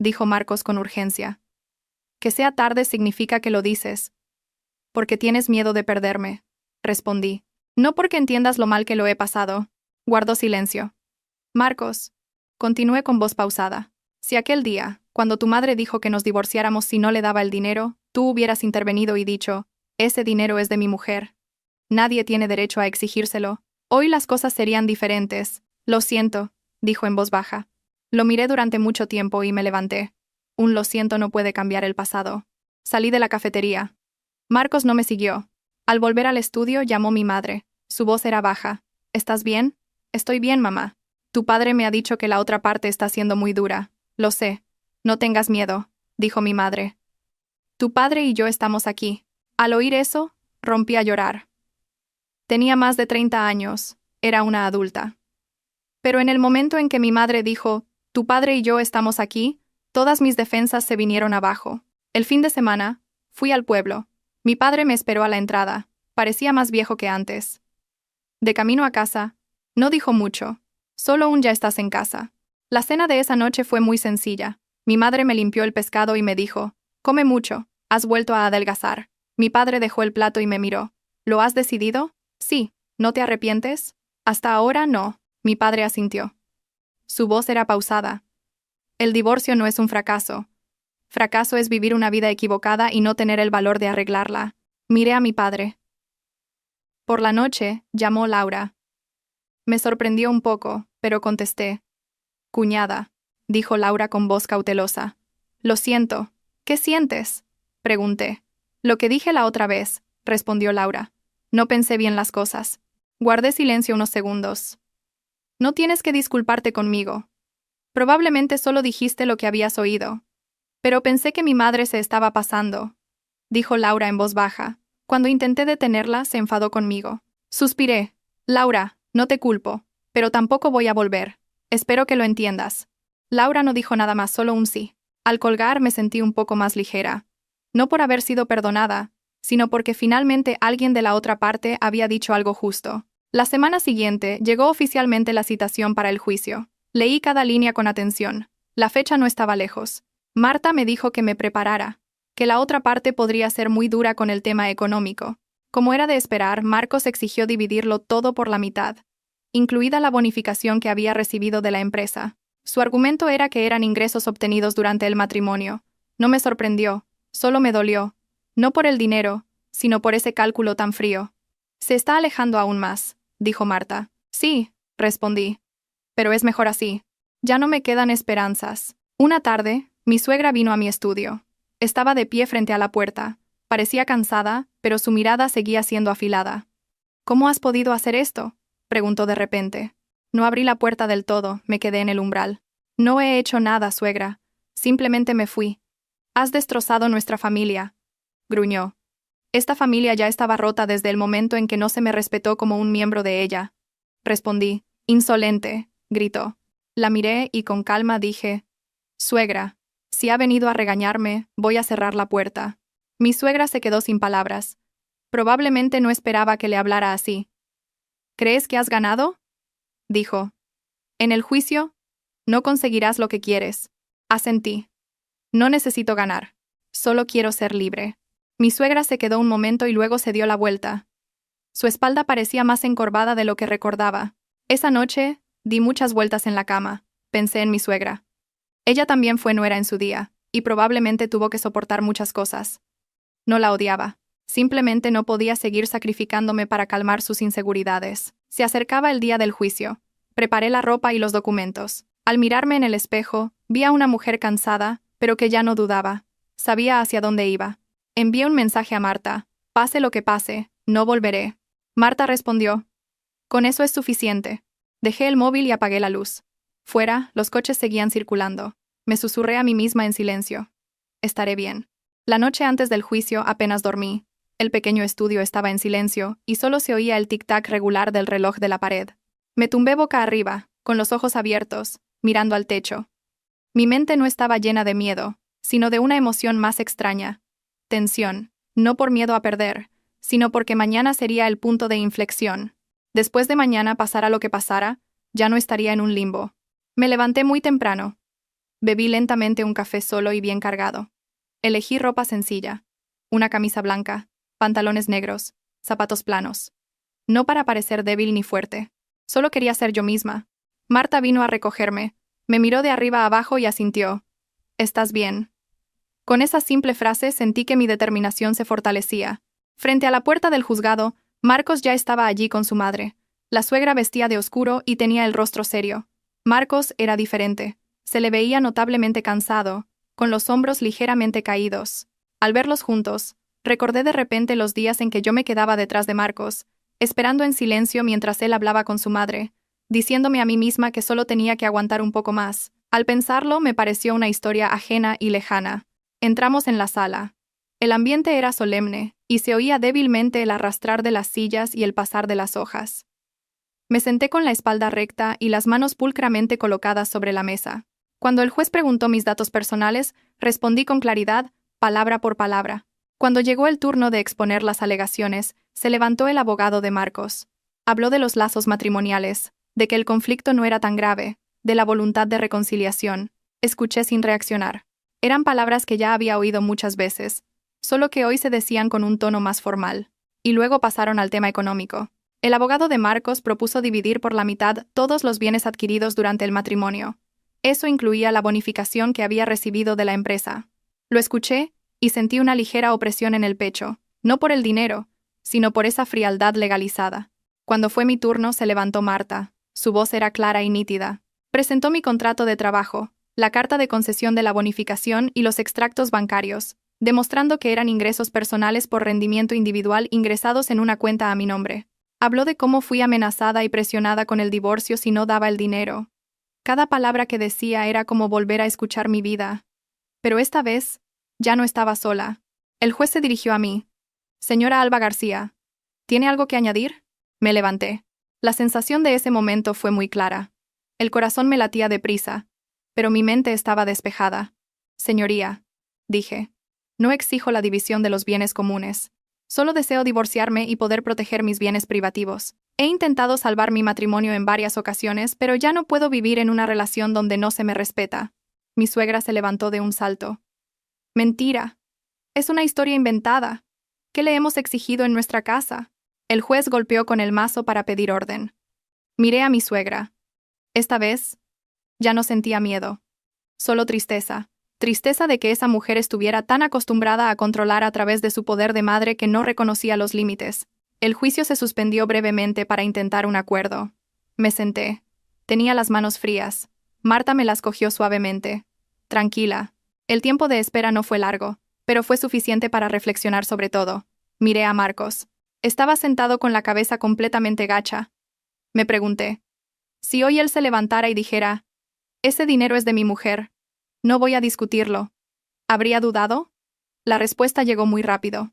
dijo Marcos con urgencia. Que sea tarde significa que lo dices. Porque tienes miedo de perderme, respondí. No porque entiendas lo mal que lo he pasado. Guardó silencio. Marcos, continué con voz pausada. Si aquel día, cuando tu madre dijo que nos divorciáramos si no le daba el dinero, tú hubieras intervenido y dicho, ese dinero es de mi mujer. Nadie tiene derecho a exigírselo. Hoy las cosas serían diferentes. Lo siento, dijo en voz baja. Lo miré durante mucho tiempo y me levanté. Un lo siento no puede cambiar el pasado. Salí de la cafetería. Marcos no me siguió. Al volver al estudio llamó mi madre. Su voz era baja. ¿Estás bien? Estoy bien, mamá. Tu padre me ha dicho que la otra parte está siendo muy dura. Lo sé. No tengas miedo, dijo mi madre. Tu padre y yo estamos aquí. Al oír eso, rompí a llorar. Tenía más de 30 años. Era una adulta. Pero en el momento en que mi madre dijo, tu padre y yo estamos aquí, todas mis defensas se vinieron abajo. El fin de semana, fui al pueblo. Mi padre me esperó a la entrada. Parecía más viejo que antes. De camino a casa, no dijo mucho. Solo un ya estás en casa. La cena de esa noche fue muy sencilla. Mi madre me limpió el pescado y me dijo, come mucho, has vuelto a adelgazar. Mi padre dejó el plato y me miró. ¿Lo has decidido? Sí. ¿No te arrepientes? Hasta ahora no. Mi padre asintió. Su voz era pausada. El divorcio no es un fracaso. Fracaso es vivir una vida equivocada y no tener el valor de arreglarla. Miré a mi padre. Por la noche, llamó Laura. Me sorprendió un poco, pero contesté. Cuñada, dijo Laura con voz cautelosa. Lo siento. ¿Qué sientes?, pregunté. Lo que dije la otra vez, respondió Laura. No pensé bien las cosas. Guardé silencio unos segundos. No tienes que disculparte conmigo. Probablemente solo dijiste lo que habías oído. Pero pensé que mi madre se estaba pasando, dijo Laura en voz baja. Cuando intenté detenerla, se enfadó conmigo. Suspiré. Laura, no te culpo, pero tampoco voy a volver. Espero que lo entiendas. Laura no dijo nada más, solo un sí. Al colgar me sentí un poco más ligera. No por haber sido perdonada, sino porque finalmente alguien de la otra parte había dicho algo justo. La semana siguiente llegó oficialmente la citación para el juicio. Leí cada línea con atención. La fecha no estaba lejos. Marta me dijo que me preparara, que la otra parte podría ser muy dura con el tema económico. Como era de esperar, Marcos exigió dividirlo todo por la mitad, incluida la bonificación que había recibido de la empresa. Su argumento era que eran ingresos obtenidos durante el matrimonio. No me sorprendió, solo me dolió. No por el dinero, sino por ese cálculo tan frío. Se está alejando aún más, dijo Marta. Sí, respondí. Pero es mejor así. Ya no me quedan esperanzas. Una tarde, mi suegra vino a mi estudio. Estaba de pie frente a la puerta. Parecía cansada, pero su mirada seguía siendo afilada. ¿Cómo has podido hacer esto?, preguntó de repente. No abrí la puerta del todo, me quedé en el umbral. No he hecho nada, suegra. Simplemente me fui. Has destrozado nuestra familia, gruñó. Esta familia ya estaba rota desde el momento en que no se me respetó como un miembro de ella. Respondí. Insolente, gritó. La miré y con calma dije: Suegra, si ha venido a regañarme, voy a cerrar la puerta. Mi suegra se quedó sin palabras. Probablemente no esperaba que le hablara así. ¿Crees que has ganado?, dijo. En el juicio, no conseguirás lo que quieres. Asentí. No necesito ganar. Solo quiero ser libre. Mi suegra se quedó un momento y luego se dio la vuelta. Su espalda parecía más encorvada de lo que recordaba. Esa noche, di muchas vueltas en la cama. Pensé en mi suegra. Ella también fue nuera en su día, y probablemente tuvo que soportar muchas cosas. No la odiaba. Simplemente no podía seguir sacrificándome para calmar sus inseguridades. Se acercaba el día del juicio. Preparé la ropa y los documentos. Al mirarme en el espejo, vi a una mujer cansada, pero que ya no dudaba. Sabía hacia dónde iba. Envié un mensaje a Marta. Pase lo que pase, no volveré. Marta respondió. Con eso es suficiente. Dejé el móvil y apagué la luz. Fuera, los coches seguían circulando. Me susurré a mí misma en silencio. Estaré bien. La noche antes del juicio apenas dormí. El pequeño estudio estaba en silencio, y solo se oía el tic-tac regular del reloj de la pared. Me tumbé boca arriba, con los ojos abiertos, mirando al techo. Mi mente no estaba llena de miedo, sino de una emoción más extraña. Tensión, no por miedo a perder, sino porque mañana sería el punto de inflexión. Después de mañana, pasara lo que pasara, ya no estaría en un limbo. Me levanté muy temprano. Bebí lentamente un café solo y bien cargado. Elegí ropa sencilla. Una camisa blanca, pantalones negros, zapatos planos. No para parecer débil ni fuerte. Solo quería ser yo misma. Marta vino a recogerme. Me miró de arriba a abajo y asintió. ¿Estás bien? Con esa simple frase sentí que mi determinación se fortalecía. Frente a la puerta del juzgado, Marcos ya estaba allí con su madre. La suegra vestía de oscuro y tenía el rostro serio. Marcos era diferente. Se le veía notablemente cansado, con los hombros ligeramente caídos. Al verlos juntos, recordé de repente los días en que yo me quedaba detrás de Marcos, esperando en silencio mientras él hablaba con su madre, diciéndome a mí misma que solo tenía que aguantar un poco más. Al pensarlo, me pareció una historia ajena y lejana. Entramos en la sala. El ambiente era solemne, y se oía débilmente el arrastrar de las sillas y el pasar de las hojas. Me senté con la espalda recta y las manos pulcramente colocadas sobre la mesa. Cuando el juez preguntó mis datos personales, respondí con claridad, palabra por palabra. Cuando llegó el turno de exponer las alegaciones, se levantó el abogado de Marcos. Habló de los lazos matrimoniales, de que el conflicto no era tan grave, de la voluntad de reconciliación. Escuché sin reaccionar. Eran palabras que ya había oído muchas veces, solo que hoy se decían con un tono más formal. Y luego pasaron al tema económico. El abogado de Marcos propuso dividir por la mitad todos los bienes adquiridos durante el matrimonio. Eso incluía la bonificación que había recibido de la empresa. Lo escuché y sentí una ligera opresión en el pecho, no por el dinero, sino por esa frialdad legalizada. Cuando fue mi turno, se levantó Marta. Su voz era clara y nítida. Presentó mi contrato de trabajo, la carta de concesión de la bonificación y los extractos bancarios, demostrando que eran ingresos personales por rendimiento individual ingresados en una cuenta a mi nombre. Habló de cómo fui amenazada y presionada con el divorcio si no daba el dinero. Cada palabra que decía era como volver a escuchar mi vida. Pero esta vez, ya no estaba sola. El juez se dirigió a mí. Señora Alba García, ¿tiene algo que añadir? Me levanté. La sensación de ese momento fue muy clara. El corazón me latía deprisa, pero mi mente estaba despejada. Señoría, dije, no exijo la división de los bienes comunes. Solo deseo divorciarme y poder proteger mis bienes privativos. He intentado salvar mi matrimonio en varias ocasiones, pero ya no puedo vivir en una relación donde no se me respeta. Mi suegra se levantó de un salto. Mentira. Es una historia inventada. ¿Qué le hemos exigido en nuestra casa? El juez golpeó con el mazo para pedir orden. Miré a mi suegra. Esta vez, ya no sentía miedo. Solo tristeza. Tristeza de que esa mujer estuviera tan acostumbrada a controlar a través de su poder de madre que no reconocía los límites. El juicio se suspendió brevemente para intentar un acuerdo. Me senté. Tenía las manos frías. Marta me las cogió suavemente. Tranquila. El tiempo de espera no fue largo, pero fue suficiente para reflexionar sobre todo. Miré a Marcos. Estaba sentado con la cabeza completamente gacha. Me pregunté. Si hoy él se levantara y dijera, «Ese dinero es de mi mujer. No voy a discutirlo». ¿Habría dudado? La respuesta llegó muy rápido.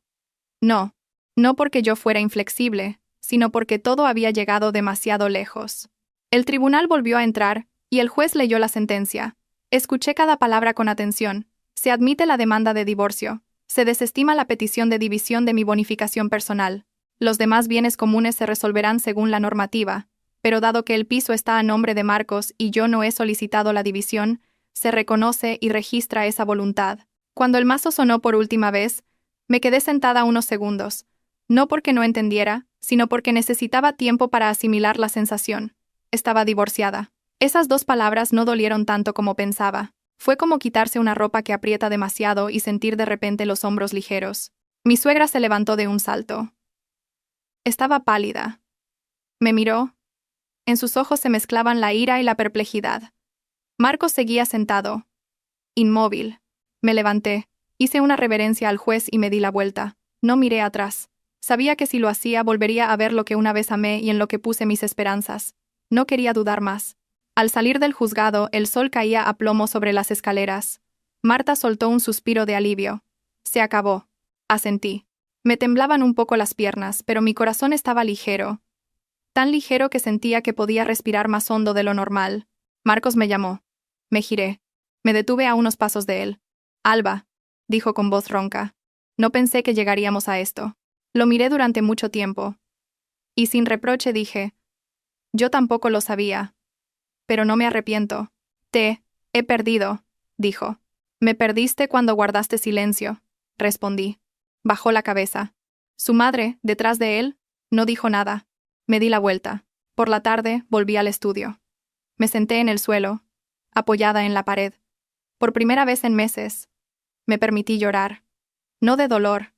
No. No porque yo fuera inflexible, sino porque todo había llegado demasiado lejos. El tribunal volvió a entrar, y el juez leyó la sentencia. Escuché cada palabra con atención. Se admite la demanda de divorcio. Se desestima la petición de división de mi bonificación personal. Los demás bienes comunes se resolverán según la normativa, pero dado que el piso está a nombre de Marcos y yo no he solicitado la división, se reconoce y registra esa voluntad. Cuando el mazo sonó por última vez, me quedé sentada unos segundos, no porque no entendiera, sino porque necesitaba tiempo para asimilar la sensación. Estaba divorciada. Esas dos palabras no dolieron tanto como pensaba. Fue como quitarse una ropa que aprieta demasiado y sentir de repente los hombros ligeros. Mi suegra se levantó de un salto. Estaba pálida. Me miró. En sus ojos se mezclaban la ira y la perplejidad. Marcos seguía sentado. Inmóvil. Me levanté. Hice una reverencia al juez y me di la vuelta. No miré atrás. Sabía que si lo hacía volvería a ver lo que una vez amé y en lo que puse mis esperanzas. No quería dudar más. Al salir del juzgado, el sol caía a plomo sobre las escaleras. Marta soltó un suspiro de alivio. Se acabó. Asentí. Me temblaban un poco las piernas, pero mi corazón estaba ligero. Tan ligero que sentía que podía respirar más hondo de lo normal. Marcos me llamó. Me giré. Me detuve a unos pasos de él. «Alba», dijo con voz ronca. No pensé que llegaríamos a esto. Lo miré durante mucho tiempo. Y sin reproche dije, «Yo tampoco lo sabía. Pero no me arrepiento». «Te he perdido», dijo. «Me perdiste cuando guardaste silencio», respondí. Bajó la cabeza. Su madre, detrás de él, no dijo nada. Me di la vuelta. Por la tarde volví al estudio. Me senté en el suelo, apoyada en la pared. Por primera vez en meses, me permití llorar. No de dolor,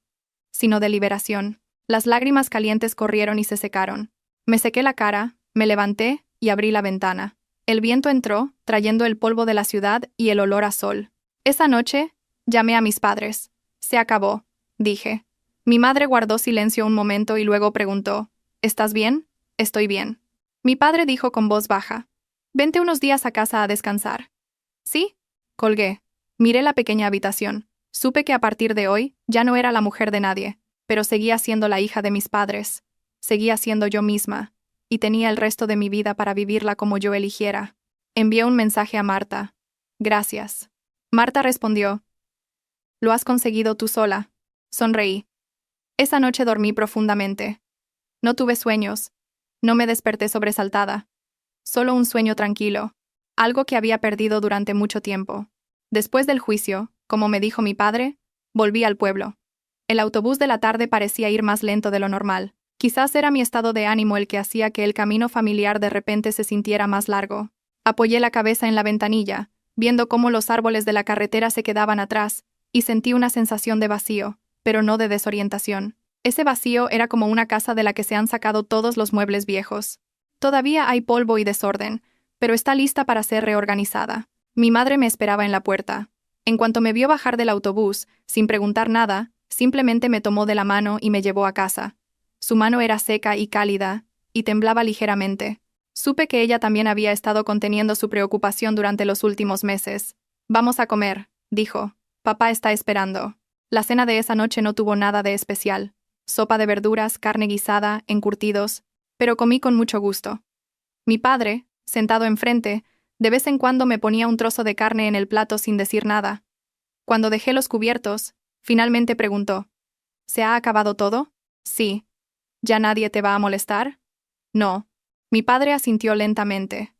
sino de liberación. Las lágrimas calientes corrieron y se secaron. Me sequé la cara, me levanté y abrí la ventana. El viento entró, trayendo el polvo de la ciudad y el olor a sol. Esa noche, llamé a mis padres. «Se acabó», dije. Mi madre guardó silencio un momento y luego preguntó, «¿Estás bien?» «Estoy bien». Mi padre dijo con voz baja, «Vente unos días a casa a descansar». «¿Sí?» Colgué. Miré la pequeña habitación. Supe que a partir de hoy ya no era la mujer de nadie, pero seguía siendo la hija de mis padres. Seguía siendo yo misma, y tenía el resto de mi vida para vivirla como yo eligiera. Envié un mensaje a Marta. «Gracias». Marta respondió, «Lo has conseguido tú sola». Sonreí. Esa noche dormí profundamente. No tuve sueños. No me desperté sobresaltada. Solo un sueño tranquilo. Algo que había perdido durante mucho tiempo. Después del juicio, como me dijo mi padre, volví al pueblo. El autobús de la tarde parecía ir más lento de lo normal. Quizás era mi estado de ánimo el que hacía que el camino familiar de repente se sintiera más largo. Apoyé la cabeza en la ventanilla, viendo cómo los árboles de la carretera se quedaban atrás, y sentí una sensación de vacío, pero no de desorientación. Ese vacío era como una casa de la que se han sacado todos los muebles viejos. Todavía hay polvo y desorden, pero está lista para ser reorganizada. Mi madre me esperaba en la puerta. En cuanto me vio bajar del autobús, sin preguntar nada, simplemente me tomó de la mano y me llevó a casa. Su mano era seca y cálida, y temblaba ligeramente. Supe que ella también había estado conteniendo su preocupación durante los últimos meses. «Vamos a comer», dijo. «Papá está esperando». La cena de esa noche no tuvo nada de especial. Sopa de verduras, carne guisada, encurtidos, pero comí con mucho gusto. Mi padre, sentado enfrente, de vez en cuando me ponía un trozo de carne en el plato sin decir nada. Cuando dejé los cubiertos, finalmente preguntó, «¿Se ha acabado todo?» «Sí». «¿Ya nadie te va a molestar?» «No». Mi padre asintió lentamente.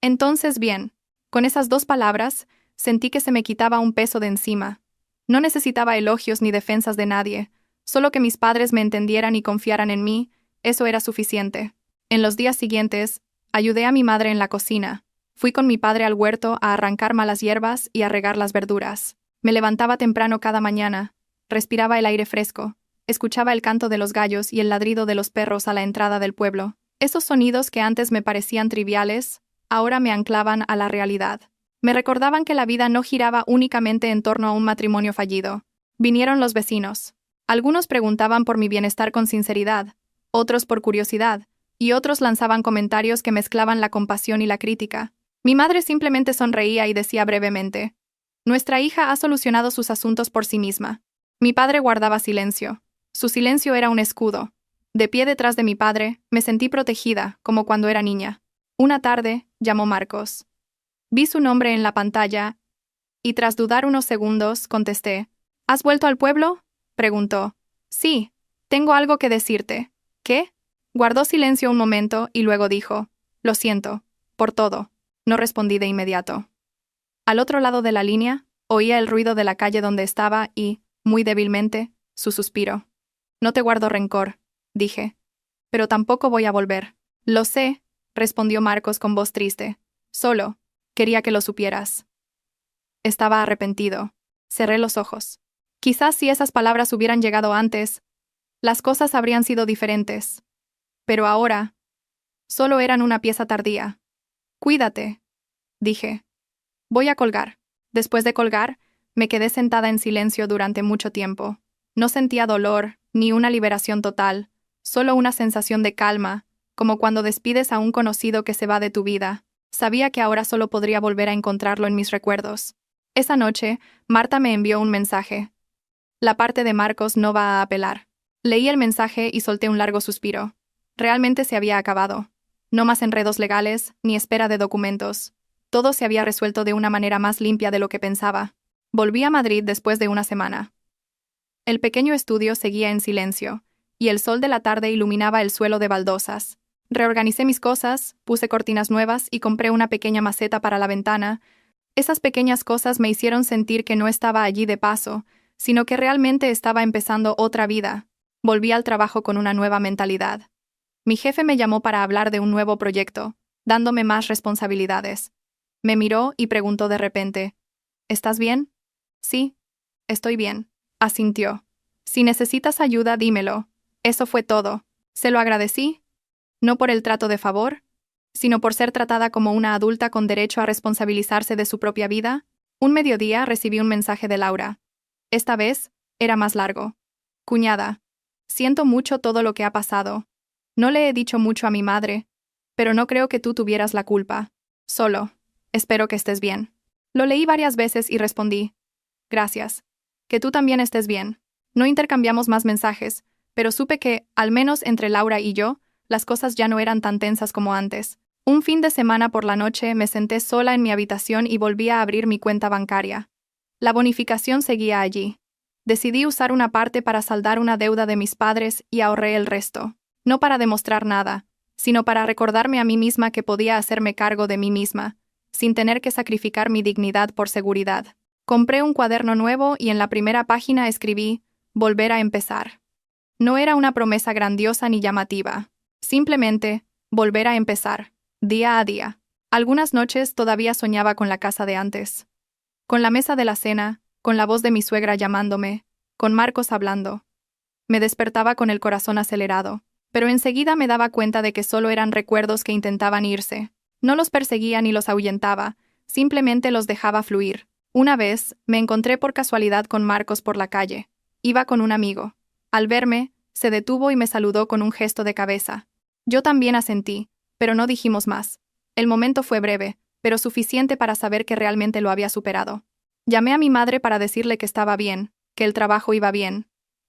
Entonces bien, con esas dos palabras, sentí que se me quitaba un peso de encima. No necesitaba elogios ni defensas de nadie, Solo que mis padres me entendieran y confiaran en mí, eso era suficiente. En los días siguientes, ayudé a mi madre en la cocina. Fui con mi padre al huerto a arrancar malas hierbas y a regar las verduras. Me levantaba temprano cada mañana, respiraba el aire fresco, escuchaba el canto de los gallos y el ladrido de los perros a la entrada del pueblo. Esos sonidos que antes me parecían triviales, ahora me anclaban a la realidad. Me recordaban que la vida no giraba únicamente en torno a un matrimonio fallido. Vinieron los vecinos. Algunos preguntaban por mi bienestar con sinceridad, otros por curiosidad, y otros lanzaban comentarios que mezclaban la compasión y la crítica. Mi madre simplemente sonreía y decía brevemente: «Nuestra hija ha solucionado sus asuntos por sí misma». Mi padre guardaba silencio. Su silencio era un escudo. De pie detrás de mi padre, me sentí protegida, como cuando era niña. Una tarde, llamó Marcos. Vi su nombre en la pantalla, y tras dudar unos segundos, contesté. «¿Has vuelto al pueblo?», preguntó. «Sí, tengo algo que decirte». «¿Qué?». Guardó silencio un momento y luego dijo: «Lo siento, por todo». No respondí de inmediato. Al otro lado de la línea, oía el ruido de la calle donde estaba y, muy débilmente, su suspiro. «No te guardo rencor», dije. «Pero tampoco voy a volver». «Lo sé», respondió Marcos con voz triste. «Solo, quería que lo supieras». Estaba arrepentido. Cerré los ojos. Quizás si esas palabras hubieran llegado antes, las cosas habrían sido diferentes. Pero ahora, solo eran una pieza tardía. «Cuídate», dije. «Voy a colgar». Después de colgar, me quedé sentada en silencio durante mucho tiempo. No sentía dolor, ni una liberación total, solo una sensación de calma, como cuando despides a un conocido que se va de tu vida. Sabía que ahora solo podría volver a encontrarlo en mis recuerdos. Esa noche, Marta me envió un mensaje. La parte de Marcos no va a apelar. Leí el mensaje y solté un largo suspiro. Realmente se había acabado. No más enredos legales, ni espera de documentos. Todo se había resuelto de una manera más limpia de lo que pensaba. Volví a Madrid después de una semana. El pequeño estudio seguía en silencio, y el sol de la tarde iluminaba el suelo de baldosas. Reorganicé mis cosas, puse cortinas nuevas y compré una pequeña maceta para la ventana. Esas pequeñas cosas me hicieron sentir que no estaba allí de paso, sino que realmente estaba empezando otra vida. Volví al trabajo con una nueva mentalidad. Mi jefe me llamó para hablar de un nuevo proyecto, dándome más responsabilidades. Me miró y preguntó de repente: «¿Estás bien?». «Sí, estoy bien», asintió. «Si necesitas ayuda, dímelo». Eso fue todo. Se lo agradecí, no por el trato de favor, sino por ser tratada como una adulta con derecho a responsabilizarse de su propia vida. Un mediodía recibí un mensaje de Laura. Esta vez, era más largo. «Cuñada, siento mucho todo lo que ha pasado. No le he dicho mucho a mi madre, pero no creo que tú tuvieras la culpa. Solo, espero que estés bien». Lo leí varias veces y respondí: «Gracias. Que tú también estés bien». No intercambiamos más mensajes, pero supe que, al menos entre Laura y yo, las cosas ya no eran tan tensas como antes. Un fin de semana por la noche me senté sola en mi habitación y volví a abrir mi cuenta bancaria. La bonificación seguía allí. Decidí usar una parte para saldar una deuda de mis padres y ahorré el resto. No para demostrar nada, sino para recordarme a mí misma que podía hacerme cargo de mí misma, sin tener que sacrificar mi dignidad por seguridad. Compré un cuaderno nuevo y en la primera página escribí: «Volver a empezar». No era una promesa grandiosa ni llamativa. Simplemente, volver a empezar, día a día. Algunas noches todavía soñaba con la casa de antes. Con la mesa de la cena, con la voz de mi suegra llamándome, con Marcos hablando. Me despertaba con el corazón acelerado, pero enseguida me daba cuenta de que solo eran recuerdos que intentaban irse. No los perseguía ni los ahuyentaba, simplemente los dejaba fluir. Una vez, me encontré por casualidad con Marcos por la calle. Iba con un amigo. Al verme, se detuvo y me saludó con un gesto de cabeza. Yo también asentí, pero no dijimos más. El momento fue breve, pero suficiente para saber que realmente lo había superado. Llamé a mi madre para decirle que estaba bien, que el trabajo iba bien.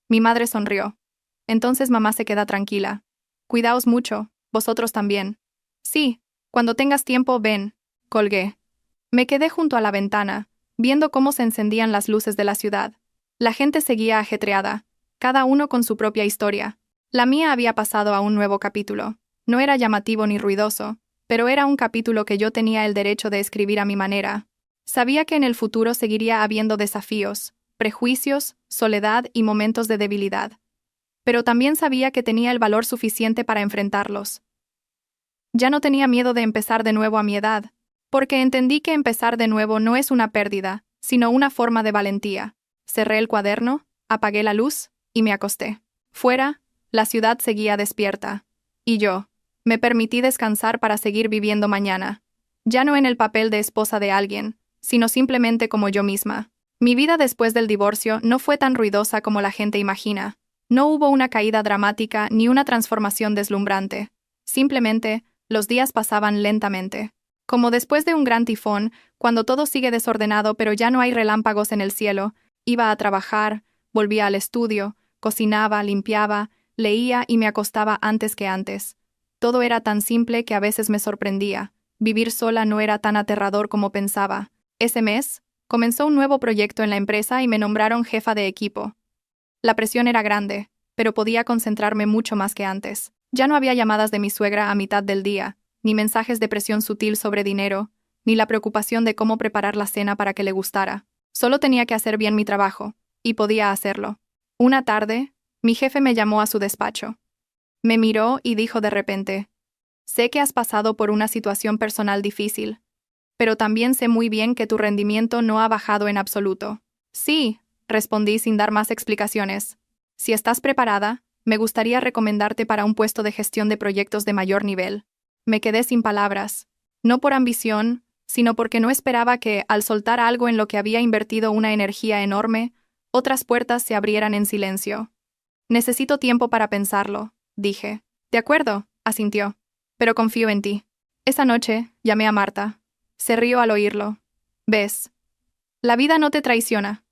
Mi madre sonrió. «Entonces mamá se queda tranquila. Cuidaos mucho, vosotros también». «Sí, cuando tengas tiempo, ven», colgué. Me quedé junto a la ventana, viendo cómo se encendían las luces de la ciudad. La gente seguía ajetreada, cada uno con su propia historia. La mía había pasado a un nuevo capítulo. No era llamativo ni ruidoso, pero era un capítulo que yo tenía el derecho de escribir a mi manera. Sabía que en el futuro seguiría habiendo desafíos, prejuicios, soledad y momentos de debilidad, pero también sabía que tenía el valor suficiente para enfrentarlos. Ya no tenía miedo de empezar de nuevo a mi edad, porque entendí que empezar de nuevo no es una pérdida, sino una forma de valentía. Cerré el cuaderno, apagué la luz y me acosté. Fuera, la ciudad seguía despierta. Y yo, me permití descansar para seguir viviendo mañana. Ya no en el papel de esposa de alguien, sino simplemente como yo misma. Mi vida después del divorcio no fue tan ruidosa como la gente imagina. No hubo una caída dramática ni una transformación deslumbrante. Simplemente, los días pasaban lentamente. Como después de un gran tifón, cuando todo sigue desordenado pero ya no hay relámpagos en el cielo, iba a trabajar, volvía al estudio, cocinaba, limpiaba, leía y me acostaba antes que antes. Todo era tan simple que a veces me sorprendía. Vivir sola no era tan aterrador como pensaba. Ese mes, comenzó un nuevo proyecto en la empresa y me nombraron jefa de equipo. La presión era grande, pero podía concentrarme mucho más que antes. Ya no había llamadas de mi suegra a mitad del día, ni mensajes de presión sutil sobre dinero, ni la preocupación de cómo preparar la cena para que le gustara. Solo tenía que hacer bien mi trabajo, y podía hacerlo. Una tarde, mi jefe me llamó a su despacho. Me miró y dijo de repente: «Sé que has pasado por una situación personal difícil, pero también sé muy bien que tu rendimiento no ha bajado en absoluto». «Sí», respondí sin dar más explicaciones. «Si estás preparada, me gustaría recomendarte para un puesto de gestión de proyectos de mayor nivel». Me quedé sin palabras. No por ambición, sino porque no esperaba que, al soltar algo en lo que había invertido una energía enorme, otras puertas se abrieran en silencio. «Necesito tiempo para pensarlo», dije. «De acuerdo», asintió. «Pero confío en ti». Esa noche, llamé a Marta. Se rió al oírlo. «¿Ves? La vida no te traiciona.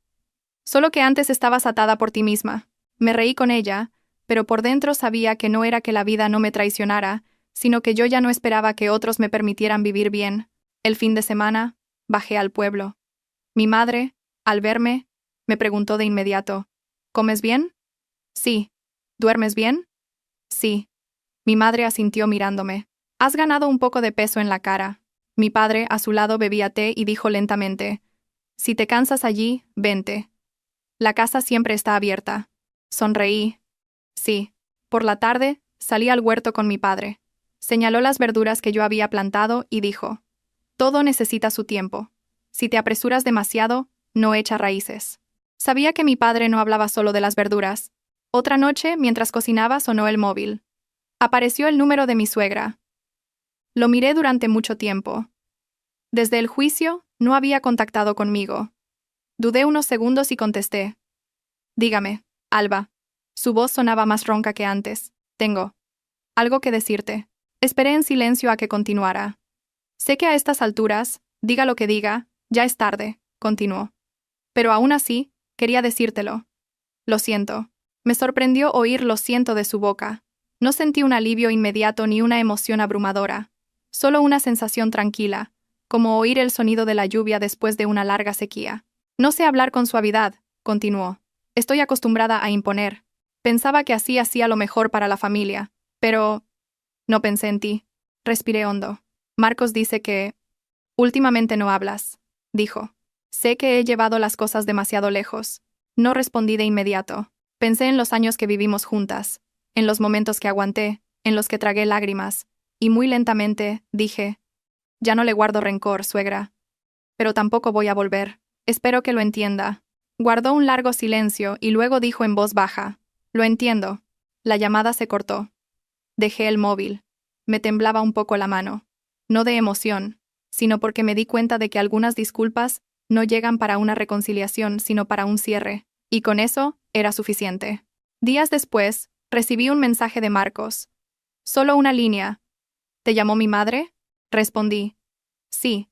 Solo que antes estabas atada por ti misma». Me reí con ella, pero por dentro sabía que no era que la vida no me traicionara, sino que yo ya no esperaba que otros me permitieran vivir bien. El fin de semana, bajé al pueblo. Mi madre, al verme, me preguntó de inmediato: «¿Comes bien?» «Sí». «¿Duermes bien?» «Sí». Mi madre asintió mirándome. «Has ganado un poco de peso en la cara». Mi padre, a su lado, bebía té y dijo lentamente: «Si te cansas allí, vente. La casa siempre está abierta». Sonreí. Sí. Por la tarde, salí al huerto con mi padre. Señaló las verduras que yo había plantado y dijo: «Todo necesita su tiempo. Si te apresuras demasiado, no echa raíces». Sabía que mi padre no hablaba solo de las verduras. Otra noche, mientras cocinaba, sonó el móvil. Apareció el número de mi suegra. Lo miré durante mucho tiempo. Desde el juicio, no había contactado conmigo. Dudé unos segundos y contesté: «Dígame, Alba». Su voz sonaba más ronca que antes. «Tengo algo que decirte». Esperé en silencio a que continuara. «Sé que a estas alturas, diga lo que diga, ya es tarde», continuó. «Pero aún así, quería decírtelo. Lo siento». Me sorprendió oír «lo siento» de su boca. No sentí un alivio inmediato ni una emoción abrumadora. Solo una sensación tranquila, como oír el sonido de la lluvia después de una larga sequía. «No sé hablar con suavidad», continuó. «Estoy acostumbrada a imponer. Pensaba que así hacía lo mejor para la familia, pero no pensé en ti». Respiré hondo. «Marcos dice que últimamente no hablas», dijo. «Sé que he llevado las cosas demasiado lejos». No respondí de inmediato. Pensé en los años que vivimos juntas, en los momentos que aguanté, en los que tragué lágrimas, y muy lentamente dije: «Ya no le guardo rencor, suegra. Pero tampoco voy a volver. Espero que lo entienda». Guardó un largo silencio y luego dijo en voz baja: «Lo entiendo». La llamada se cortó. Dejé el móvil. Me temblaba un poco la mano. No de emoción, sino porque me di cuenta de que algunas disculpas no llegan para una reconciliación, sino para un cierre, y con eso era suficiente. Días después, recibí un mensaje de Marcos. Solo una línea. «¿Te llamó mi madre?» Respondí: «Sí».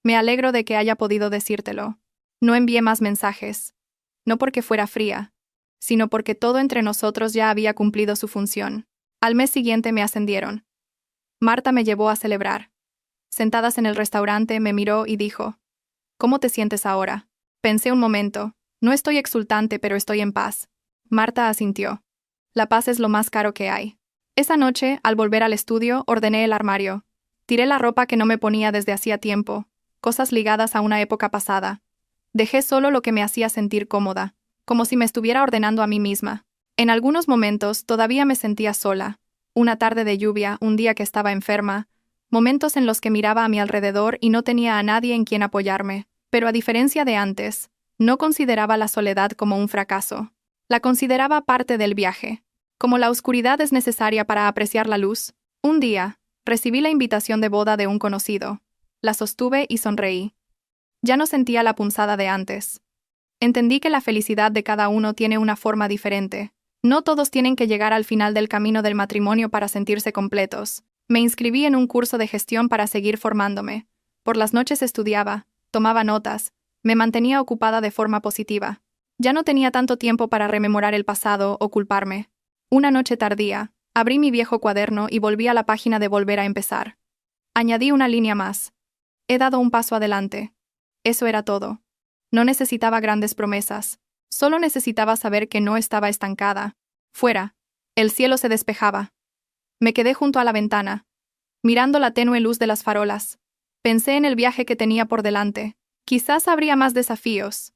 Me alegro de que haya podido decírtelo. No envié más mensajes. No porque fuera fría, sino porque todo entre nosotros ya había cumplido su función. Al mes siguiente me ascendieron. Marta me llevó a celebrar. Sentadas en el restaurante, me miró y dijo: «¿Cómo te sientes ahora?» Pensé un momento. No estoy exultante, pero estoy en paz. Marta asintió. La paz es lo más caro que hay. Esa noche, al volver al estudio, ordené el armario. Tiré la ropa que no me ponía desde hacía tiempo, cosas ligadas a una época pasada. Dejé solo lo que me hacía sentir cómoda, como si me estuviera ordenando a mí misma. En algunos momentos todavía me sentía sola. Una tarde de lluvia, un día que estaba enferma, momentos en los que miraba a mi alrededor y no tenía a nadie en quien apoyarme. Pero a diferencia de antes, no consideraba la soledad como un fracaso. La consideraba parte del viaje. Como la oscuridad es necesaria para apreciar la luz, un día, recibí la invitación de boda de un conocido. La sostuve y sonreí. Ya no sentía la punzada de antes. Entendí que la felicidad de cada uno tiene una forma diferente. No todos tienen que llegar al final del camino del matrimonio para sentirse completos. Me inscribí en un curso de gestión para seguir formándome. Por las noches estudiaba, tomaba notas, me mantenía ocupada de forma positiva. Ya no tenía tanto tiempo para rememorar el pasado o culparme. Una noche tardía, abrí mi viejo cuaderno y volví a la página de volver a empezar. Añadí una línea más. He dado un paso adelante. Eso era todo. No necesitaba grandes promesas. Solo necesitaba saber que no estaba estancada. Fuera, el cielo se despejaba. Me quedé junto a la ventana, mirando la tenue luz de las farolas. Pensé en el viaje que tenía por delante. Quizás habría más desafíos.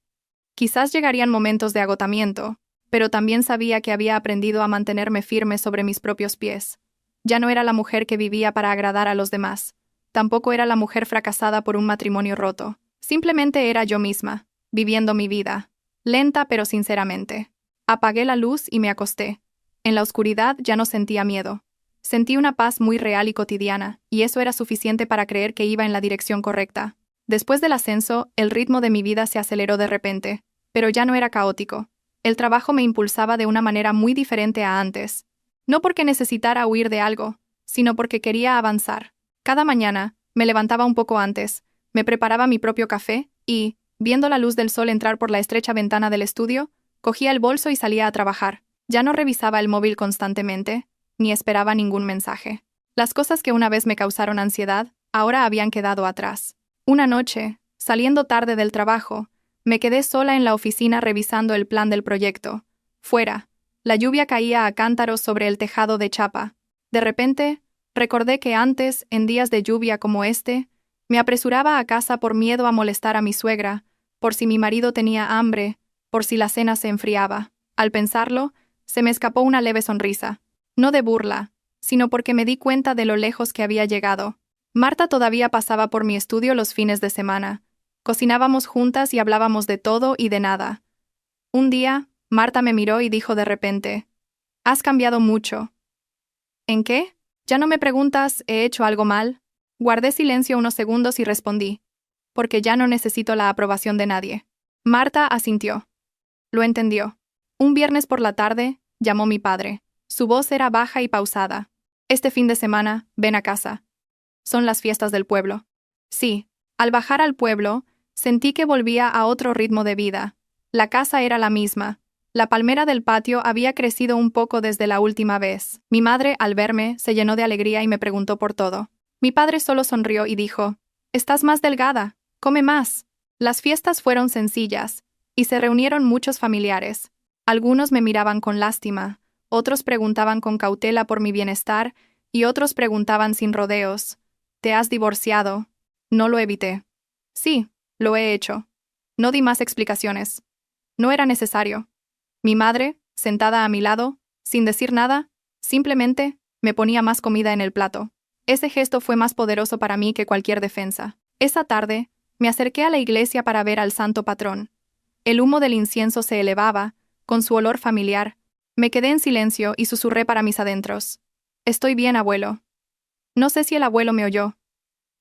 Quizás llegarían momentos de agotamiento, pero también sabía que había aprendido a mantenerme firme sobre mis propios pies. Ya no era la mujer que vivía para agradar a los demás. Tampoco era la mujer fracasada por un matrimonio roto. Simplemente era yo misma, viviendo mi vida, lenta pero sinceramente. Apagué la luz y me acosté. En la oscuridad ya no sentía miedo. Sentí una paz muy real y cotidiana, y eso era suficiente para creer que iba en la dirección correcta. Después del ascenso, el ritmo de mi vida se aceleró de repente, pero ya no era caótico. El trabajo me impulsaba de una manera muy diferente a antes. No porque necesitara huir de algo, sino porque quería avanzar. Cada mañana, me levantaba un poco antes, me preparaba mi propio café y, viendo la luz del sol entrar por la estrecha ventana del estudio, cogía el bolso y salía a trabajar. Ya no revisaba el móvil constantemente, ni esperaba ningún mensaje. Las cosas que una vez me causaron ansiedad, ahora habían quedado atrás. Una noche, saliendo tarde del trabajo, me quedé sola en la oficina revisando el plan del proyecto. Fuera, la lluvia caía a cántaros sobre el tejado de chapa. De repente, recordé que antes, en días de lluvia como este, me apresuraba a casa por miedo a molestar a mi suegra, por si mi marido tenía hambre, por si la cena se enfriaba. Al pensarlo, se me escapó una leve sonrisa. No de burla, sino porque me di cuenta de lo lejos que había llegado. Marta todavía pasaba por mi estudio los fines de semana. Cocinábamos juntas y hablábamos de todo y de nada. Un día, Marta me miró y dijo de repente: «Has cambiado mucho». «¿En qué? ¿Ya no me preguntas, he hecho algo mal?» Guardé silencio unos segundos y respondí: «Porque ya no necesito la aprobación de nadie». Marta asintió. Lo entendió. Un viernes por la tarde, llamó mi padre. Su voz era baja y pausada. «Este fin de semana, ven a casa. Son las fiestas del pueblo». Sí, al bajar al pueblo, sentí que volvía a otro ritmo de vida. La casa era la misma. La palmera del patio había crecido un poco desde la última vez. Mi madre, al verme, se llenó de alegría y me preguntó por todo. Mi padre solo sonrió y dijo: «Estás más delgada, come más». Las fiestas fueron sencillas, y se reunieron muchos familiares. Algunos me miraban con lástima, otros preguntaban con cautela por mi bienestar, y otros preguntaban sin rodeos: «¿Te has divorciado?» No lo evité. «Sí, lo he hecho». No di más explicaciones. No era necesario. Mi madre, sentada a mi lado, sin decir nada, simplemente, me ponía más comida en el plato. Ese gesto fue más poderoso para mí que cualquier defensa. Esa tarde, me acerqué a la iglesia para ver al santo patrón. El humo del incienso se elevaba, con su olor familiar. Me quedé en silencio y susurré para mis adentros: «Estoy bien, abuelo». No sé si el abuelo me oyó,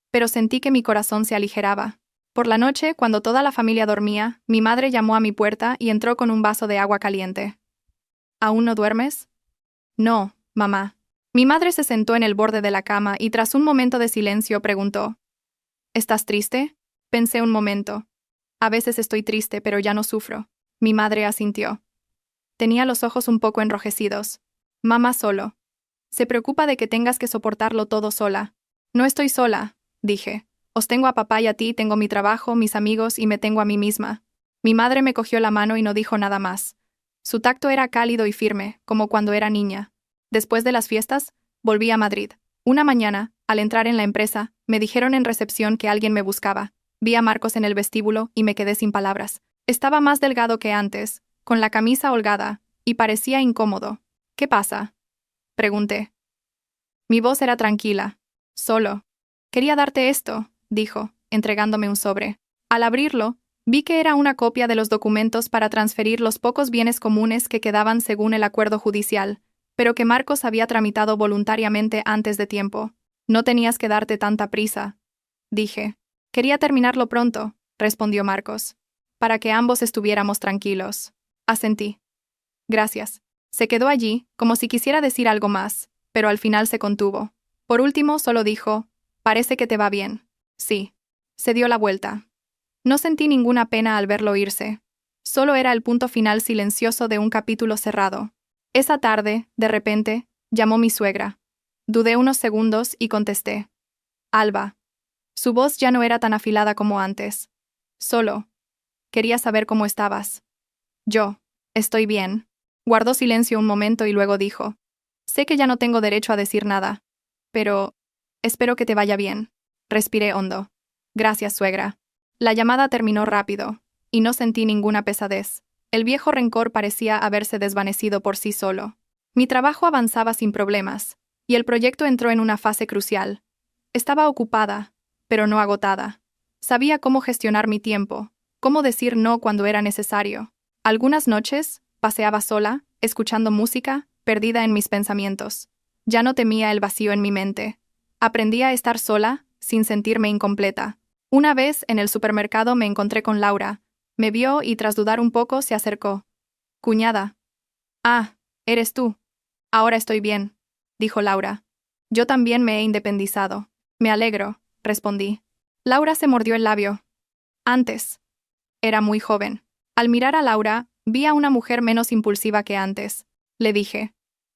pero sentí que mi corazón se aligeraba. Por la noche, cuando toda la familia dormía, mi madre llamó a mi puerta y entró con un vaso de agua caliente. «¿Aún no duermes?» «No, mamá». Mi madre se sentó en el borde de la cama y tras un momento de silencio preguntó: «¿Estás triste?» Pensé un momento. «A veces estoy triste, pero ya no sufro». Mi madre asintió. Tenía los ojos un poco enrojecidos. «Mamá solo. Se preocupa de que tengas que soportarlo todo sola». «No estoy sola», dije. «Os tengo a papá y a ti, tengo mi trabajo, mis amigos y me tengo a mí misma». Mi madre me cogió la mano y no dijo nada más. Su tacto era cálido y firme, como cuando era niña. Después de las fiestas, volví a Madrid. Una mañana, al entrar en la empresa, me dijeron en recepción que alguien me buscaba. Vi a Marcos en el vestíbulo y me quedé sin palabras. Estaba más delgado que antes, con la camisa holgada, y parecía incómodo. ¿Qué pasa? Pregunté. Mi voz era tranquila. Solo. Quería darte esto, dijo, entregándome un sobre. Al abrirlo, vi que era una copia de los documentos para transferir los pocos bienes comunes que quedaban según el acuerdo judicial, pero que Marcos había tramitado voluntariamente antes de tiempo. No tenías que darte tanta prisa, dije. Quería terminarlo pronto, respondió Marcos, para que ambos estuviéramos tranquilos. Asentí. Gracias. Se quedó allí, como si quisiera decir algo más, pero al final se contuvo. Por último, solo dijo, parece que te va bien. Sí. Se dio la vuelta. No sentí ninguna pena al verlo irse. Solo era el punto final silencioso de un capítulo cerrado. Esa tarde, de repente, llamó mi suegra. Dudé unos segundos y contesté. Alba. Su voz ya no era tan afilada como antes. Solo. Quería saber cómo estabas. Yo. Estoy bien. Guardó silencio un momento y luego dijo. Sé que ya no tengo derecho a decir nada. Pero... espero que te vaya bien. Respiré hondo. Gracias, suegra. La llamada terminó rápido, y no sentí ninguna pesadez. El viejo rencor parecía haberse desvanecido por sí solo. Mi trabajo avanzaba sin problemas, y el proyecto entró en una fase crucial. Estaba ocupada, pero no agotada. Sabía cómo gestionar mi tiempo, cómo decir no cuando era necesario. Algunas noches, paseaba sola, escuchando música, perdida en mis pensamientos. Ya no temía el vacío en mi mente. Aprendí a estar sola, sin sentirme incompleta. Una vez, en el supermercado me encontré con Laura. Me vio y tras dudar un poco se acercó. Cuñada. Ah, eres tú. Ahora estoy bien, dijo Laura. Yo también me he independizado. Me alegro, respondí. Laura se mordió el labio. Antes. Era muy joven. Al mirar a Laura, vi a una mujer menos impulsiva que antes. Le dije.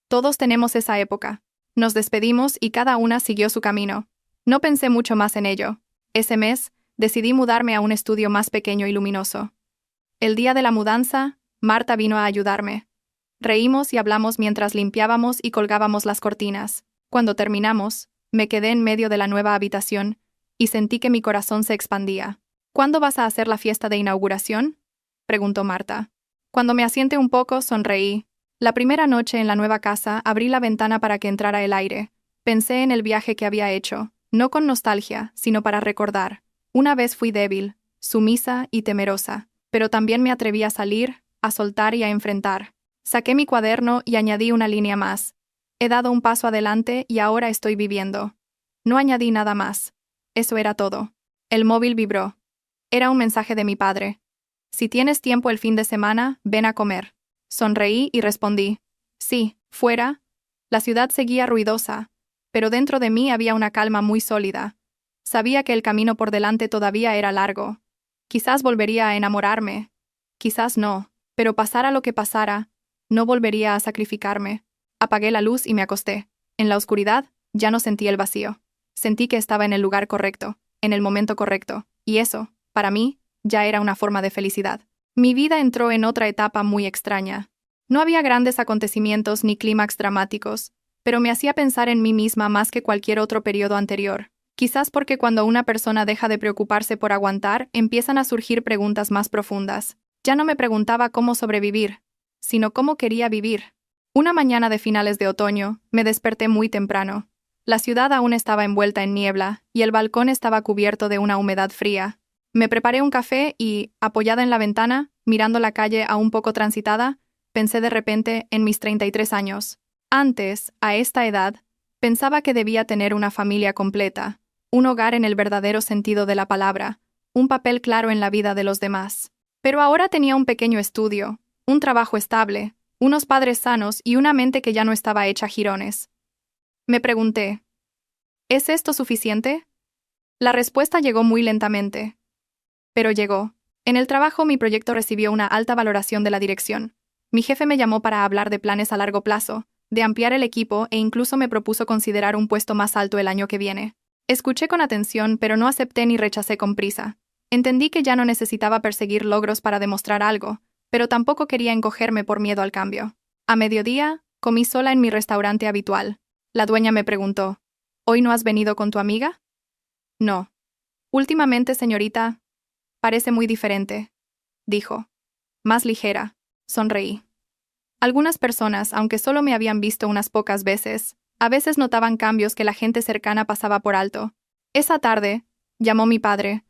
Todos tenemos esa época. Nos despedimos y cada una siguió su camino. No pensé mucho más en ello. Ese mes, decidí mudarme a un estudio más pequeño y luminoso. El día de la mudanza, Marta vino a ayudarme. Reímos y hablamos mientras limpiábamos y colgábamos las cortinas. Cuando terminamos, me quedé en medio de la nueva habitación y sentí que mi corazón se expandía. ¿Cuándo vas a hacer la fiesta de inauguración? Preguntó Marta. Cuando me asiente un poco, sonreí. La primera noche en la nueva casa abrí la ventana para que entrara el aire. Pensé en el viaje que había hecho. No con nostalgia, sino para recordar. Una vez fui débil, sumisa y temerosa, pero también me atreví a salir, a soltar y a enfrentar. Saqué mi cuaderno y añadí una línea más. He dado un paso adelante y ahora estoy viviendo. No añadí nada más. Eso era todo. El móvil vibró. Era un mensaje de mi padre. Si tienes tiempo el fin de semana, ven a comer. Sonreí y respondí. Sí, fuera. La ciudad seguía ruidosa, pero dentro de mí había una calma muy sólida. Sabía que el camino por delante todavía era largo. Quizás volvería a enamorarme. Quizás no, pero pasara lo que pasara, no volvería a sacrificarme. Apagué la luz y me acosté. En la oscuridad, ya no sentí el vacío. Sentí que estaba en el lugar correcto, en el momento correcto, y eso, para mí, ya era una forma de felicidad. Mi vida entró en otra etapa muy extraña. No había grandes acontecimientos ni clímax dramáticos, pero me hacía pensar en mí misma más que cualquier otro periodo anterior. Quizás porque cuando una persona deja de preocuparse por aguantar, empiezan a surgir preguntas más profundas. Ya no me preguntaba cómo sobrevivir, sino cómo quería vivir. Una mañana de finales de otoño, me desperté muy temprano. La ciudad aún estaba envuelta en niebla, y el balcón estaba cubierto de una humedad fría. Me preparé un café y, apoyada en la ventana, mirando la calle aún poco transitada, pensé de repente en mis 33 años. Antes, a esta edad, pensaba que debía tener una familia completa, un hogar en el verdadero sentido de la palabra, un papel claro en la vida de los demás. Pero ahora tenía un pequeño estudio, un trabajo estable, unos padres sanos y una mente que ya no estaba hecha jirones. Me pregunté, ¿es esto suficiente? La respuesta llegó muy lentamente. Pero llegó. En el trabajo mi proyecto recibió una alta valoración de la dirección. Mi jefe me llamó para hablar de planes a largo plazo, de ampliar el equipo e incluso me propuso considerar un puesto más alto el año que viene. Escuché con atención, pero no acepté ni rechacé con prisa. Entendí que ya no necesitaba perseguir logros para demostrar algo, pero tampoco quería encogerme por miedo al cambio. A mediodía, comí sola en mi restaurante habitual. La dueña me preguntó, ¿hoy no has venido con tu amiga? No. Últimamente, señorita, parece muy diferente, dijo. Más ligera. Sonreí. Algunas personas, aunque solo me habían visto unas pocas veces, a veces notaban cambios que la gente cercana pasaba por alto. Esa tarde, llamó mi padre.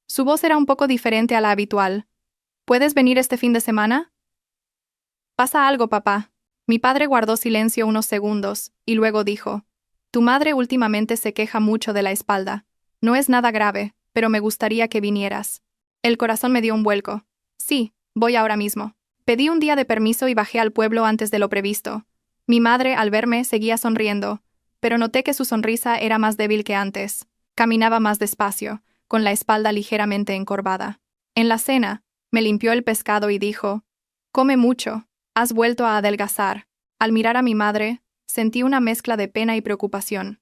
Su voz era un poco diferente a la habitual. ¿Puedes venir este fin de semana? ¿Pasa algo, papá? Mi padre guardó silencio unos segundos, y luego dijo: Tu madre últimamente se queja mucho de la espalda. No es nada grave, pero me gustaría que vinieras. El corazón me dio un vuelco. Sí, voy ahora mismo. Pedí un día de permiso y bajé al pueblo antes de lo previsto. Mi madre, al verme, seguía sonriendo, pero noté que su sonrisa era más débil que antes. Caminaba más despacio, con la espalda ligeramente encorvada. En la cena, me limpió el pescado y dijo: Come mucho, has vuelto a adelgazar. Al mirar a mi madre, sentí una mezcla de pena y preocupación.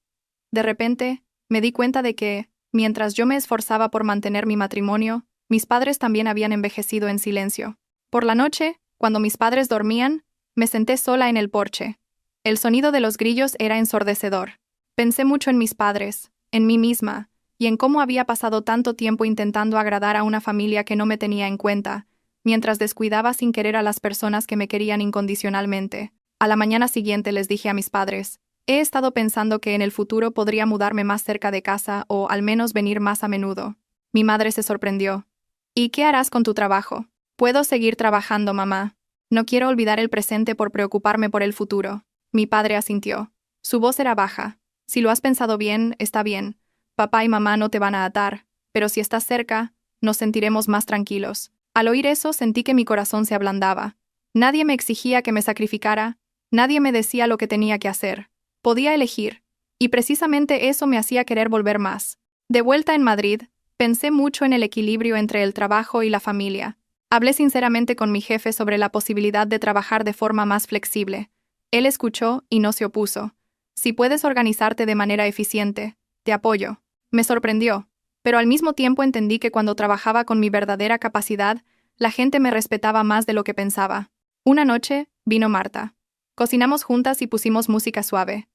De repente, me di cuenta de que, mientras yo me esforzaba por mantener mi matrimonio, mis padres también habían envejecido en silencio. Por la noche, cuando mis padres dormían, me senté sola en el porche. El sonido de los grillos era ensordecedor. Pensé mucho en mis padres, en mí misma, y en cómo había pasado tanto tiempo intentando agradar a una familia que no me tenía en cuenta, mientras descuidaba sin querer a las personas que me querían incondicionalmente. A la mañana siguiente les dije a mis padres: He estado pensando que en el futuro podría mudarme más cerca de casa o al menos venir más a menudo. Mi madre se sorprendió. ¿Y qué harás con tu trabajo? Puedo seguir trabajando, mamá. No quiero olvidar el presente por preocuparme por el futuro. Mi padre asintió. Su voz era baja. Si lo has pensado bien, está bien. Papá y mamá no te van a atar, pero si estás cerca, nos sentiremos más tranquilos. Al oír eso, sentí que mi corazón se ablandaba. Nadie me exigía que me sacrificara, nadie me decía lo que tenía que hacer. Podía elegir, y precisamente eso me hacía querer volver más. De vuelta en Madrid, pensé mucho en el equilibrio entre el trabajo y la familia. Hablé sinceramente con mi jefe sobre la posibilidad de trabajar de forma más flexible. Él escuchó y no se opuso. Si puedes organizarte de manera eficiente, te apoyo. Me sorprendió, pero al mismo tiempo entendí que cuando trabajaba con mi verdadera capacidad, la gente me respetaba más de lo que pensaba. Una noche, vino Marta. Cocinamos juntas y pusimos música suave.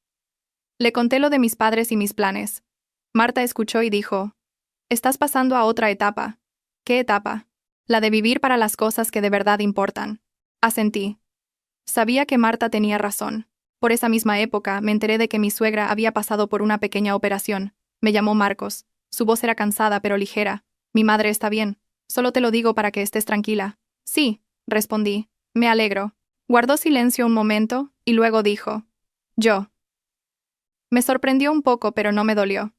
Le conté lo de mis padres y mis planes. Marta escuchó y dijo: Estás pasando a otra etapa. ¿Qué etapa? La de vivir para las cosas que de verdad importan. Asentí. Sabía que Marta tenía razón. Por esa misma época me enteré de que mi suegra había pasado por una pequeña operación. Me llamó Marcos. Su voz era cansada pero ligera. Mi madre está bien. Solo te lo digo para que estés tranquila. Sí, respondí. Me alegro. Guardó silencio un momento y luego dijo: Yo. Me sorprendió un poco, pero no me dolió.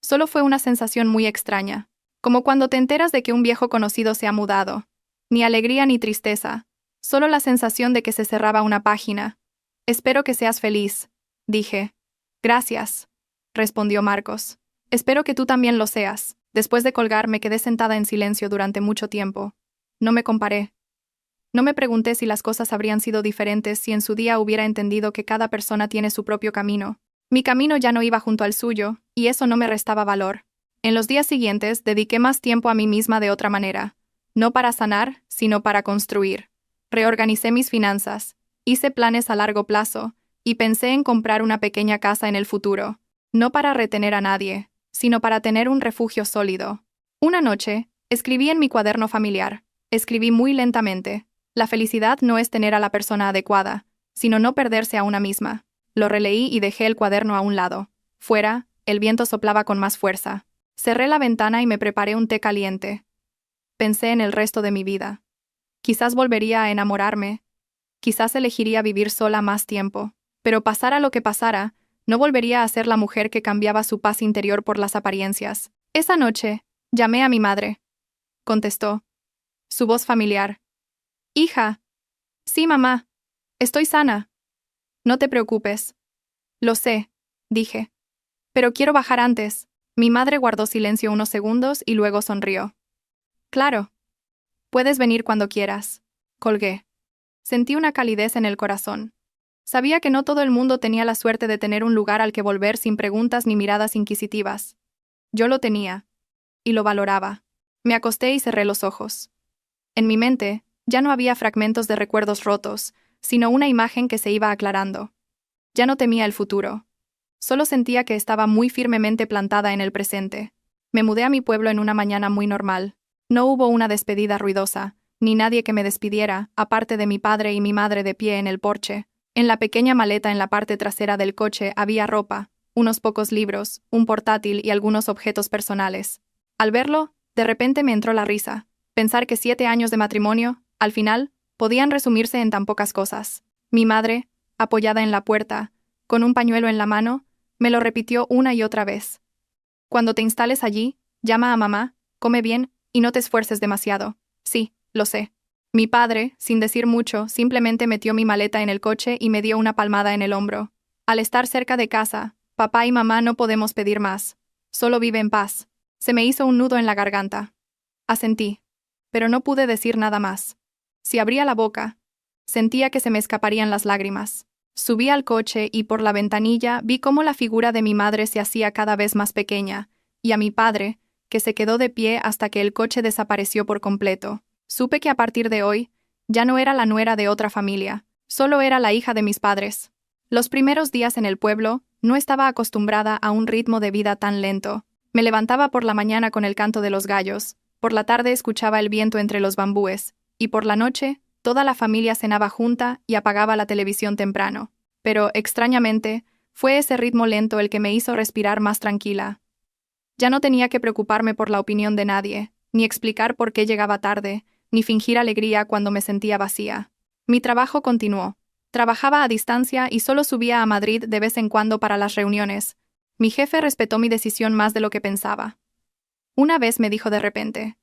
Solo fue una sensación muy extraña, como cuando te enteras de que un viejo conocido se ha mudado. Ni alegría ni tristeza, solo la sensación de que se cerraba una página. Espero que seas feliz, dije. Gracias, respondió Marcos. Espero que tú también lo seas. Después de colgar me quedé sentada en silencio durante mucho tiempo. No me comparé. No me pregunté si las cosas habrían sido diferentes si en su día hubiera entendido que cada persona tiene su propio camino. Mi camino ya no iba junto al suyo, y eso no me restaba valor. En los días siguientes dediqué más tiempo a mí misma de otra manera. No para sanar, sino para construir. Reorganicé mis finanzas, hice planes a largo plazo, y pensé en comprar una pequeña casa en el futuro. No para retener a nadie, sino para tener un refugio sólido. Una noche, escribí en mi cuaderno familiar. Escribí muy lentamente: La felicidad no es tener a la persona adecuada, sino no perderse a una misma. Lo releí y dejé el cuaderno a un lado. Fuera, el viento soplaba con más fuerza. Cerré la ventana y me preparé un té caliente. Pensé en el resto de mi vida. Quizás volvería a enamorarme. Quizás elegiría vivir sola más tiempo. Pero pasara lo que pasara, no volvería a ser la mujer que cambiaba su paz interior por las apariencias. Esa noche, llamé a mi madre. Contestó. Su voz familiar. Hija. Sí, mamá. Estoy sana. No te preocupes. Lo sé, dije. Pero quiero bajar antes. Mi madre guardó silencio unos segundos y luego sonrió. Claro. Puedes venir cuando quieras. Colgué. Sentí una calidez en el corazón. Sabía que no todo el mundo tenía la suerte de tener un lugar al que volver sin preguntas ni miradas inquisitivas. Yo lo tenía. Y lo valoraba. Me acosté y cerré los ojos. En mi mente, ya no había fragmentos de recuerdos rotos, sino una imagen que se iba aclarando. Ya no temía el futuro. Solo sentía que estaba muy firmemente plantada en el presente. Me mudé a mi pueblo en una mañana muy normal. No hubo una despedida ruidosa, ni nadie que me despidiera, aparte de mi padre y mi madre de pie en el porche. En la pequeña maleta en la parte trasera del coche había ropa, unos pocos libros, un portátil y algunos objetos personales. Al verlo, de repente me entró la risa. Pensar que 7 años de matrimonio, al final, podían resumirse en tan pocas cosas. Mi madre, apoyada en la puerta, con un pañuelo en la mano, me lo repitió una y otra vez. Cuando te instales allí, llama a mamá, come bien y no te esfuerces demasiado. Sí, lo sé. Mi padre, sin decir mucho, simplemente metió mi maleta en el coche y me dio una palmada en el hombro. Al estar cerca de casa, papá y mamá no podemos pedir más. Solo vive en paz. Se me hizo un nudo en la garganta. Asentí, pero no pude decir nada más. Si abría la boca, sentía que se me escaparían las lágrimas. Subí al coche y por la ventanilla vi cómo la figura de mi madre se hacía cada vez más pequeña, y a mi padre, que se quedó de pie hasta que el coche desapareció por completo. Supe que a partir de hoy, ya no era la nuera de otra familia, solo era la hija de mis padres. Los primeros días en el pueblo, no estaba acostumbrada a un ritmo de vida tan lento. Me levantaba por la mañana con el canto de los gallos, por la tarde escuchaba el viento entre los bambúes, y por la noche, toda la familia cenaba junta y apagaba la televisión temprano. Pero, extrañamente, fue ese ritmo lento el que me hizo respirar más tranquila. Ya no tenía que preocuparme por la opinión de nadie, ni explicar por qué llegaba tarde, ni fingir alegría cuando me sentía vacía. Mi trabajo continuó. Trabajaba a distancia y solo subía a Madrid de vez en cuando para las reuniones. Mi jefe respetó mi decisión más de lo que pensaba. Una vez me dijo de repente: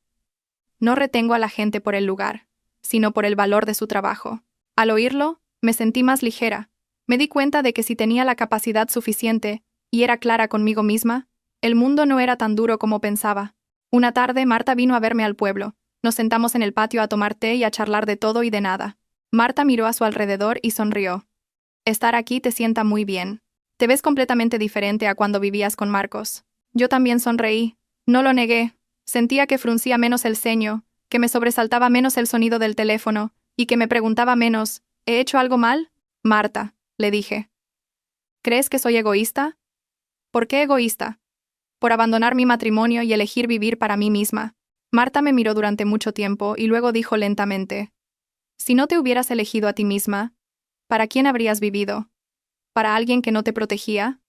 no retengo a la gente por el lugar, sino por el valor de su trabajo. Al oírlo, me sentí más ligera. Me di cuenta de que si tenía la capacidad suficiente, y era clara conmigo misma, el mundo no era tan duro como pensaba. Una tarde Marta vino a verme al pueblo. Nos sentamos en el patio a tomar té y a charlar de todo y de nada. Marta miró a su alrededor y sonrió. Estar aquí te sienta muy bien. Te ves completamente diferente a cuando vivías con Marcos. Yo también sonreí. No lo negué. Sentía que fruncía menos el ceño, que me sobresaltaba menos el sonido del teléfono, y que me preguntaba menos, ¿he hecho algo mal? Marta, le dije. ¿Crees que soy egoísta? ¿Por qué egoísta? Por abandonar mi matrimonio y elegir vivir para mí misma. Marta me miró durante mucho tiempo y luego dijo lentamente: si no te hubieras elegido a ti misma, ¿para quién habrías vivido? ¿Para alguien que no te protegía?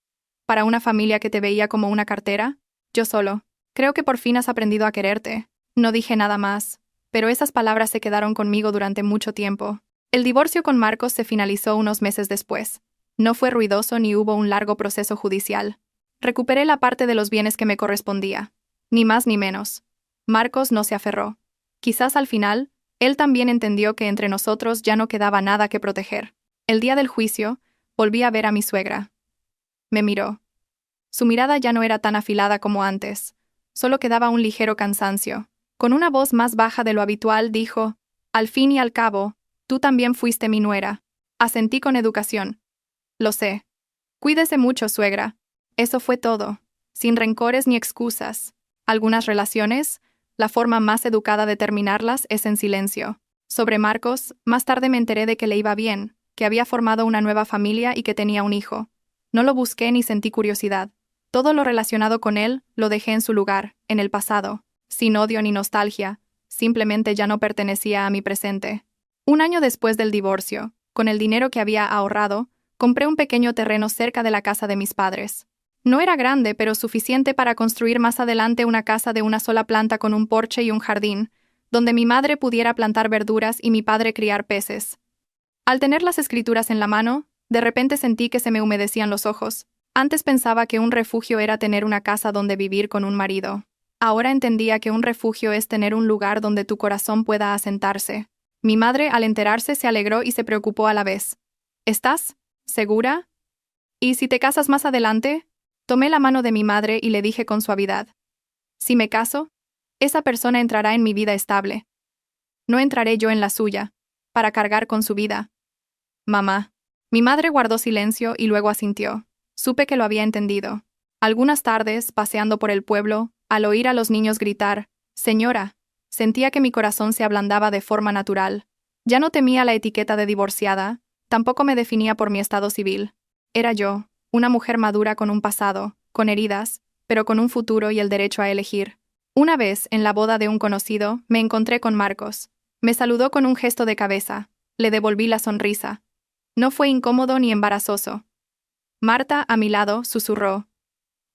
¿Para una familia que te veía como una cartera? Yo solo. Creo que por fin has aprendido a quererte. No dije nada más, pero esas palabras se quedaron conmigo durante mucho tiempo. El divorcio con Marcos se finalizó unos meses después. No fue ruidoso ni hubo un largo proceso judicial. Recuperé la parte de los bienes que me correspondía. Ni más ni menos. Marcos no se aferró. Quizás al final, él también entendió que entre nosotros ya no quedaba nada que proteger. El día del juicio, volví a ver a mi suegra. Me miró. Su mirada ya no era tan afilada como antes. Solo quedaba un ligero cansancio. Con una voz más baja de lo habitual dijo: al fin y al cabo, tú también fuiste mi nuera. Asentí con educación. Lo sé. Cuídese mucho, suegra. Eso fue todo. Sin rencores ni excusas. Algunas relaciones, la forma más educada de terminarlas es en silencio. Sobre Marcos, más tarde me enteré de que le iba bien, que había formado una nueva familia y que tenía un hijo. No lo busqué ni sentí curiosidad. Todo lo relacionado con él lo dejé en su lugar, en el pasado, sin odio ni nostalgia, simplemente ya no pertenecía a mi presente. Un año después del divorcio, con el dinero que había ahorrado, compré un pequeño terreno cerca de la casa de mis padres. No era grande, pero suficiente para construir más adelante una casa de una sola planta con un porche y un jardín, donde mi madre pudiera plantar verduras y mi padre criar peces. Al tener las escrituras en la mano, de repente sentí que se me humedecían los ojos. Antes pensaba que un refugio era tener una casa donde vivir con un marido. Ahora entendía que un refugio es tener un lugar donde tu corazón pueda asentarse. Mi madre, al enterarse, se alegró y se preocupó a la vez. ¿Estás segura? ¿Y si te casas más adelante? Tomé la mano de mi madre y le dije con suavidad: si me caso, esa persona entrará en mi vida estable. No entraré yo en la suya, para cargar con su vida. Mamá. Mi madre guardó silencio y luego asintió. Supe que lo había entendido. Algunas tardes, paseando por el pueblo, al oír a los niños gritar: «Señora», sentía que mi corazón se ablandaba de forma natural. Ya no temía la etiqueta de divorciada, tampoco me definía por mi estado civil. Era yo, una mujer madura con un pasado, con heridas, pero con un futuro y el derecho a elegir. Una vez, en la boda de un conocido, me encontré con Marcos. Me saludó con un gesto de cabeza. Le devolví la sonrisa. No fue incómodo ni embarazoso. Marta, a mi lado, susurró.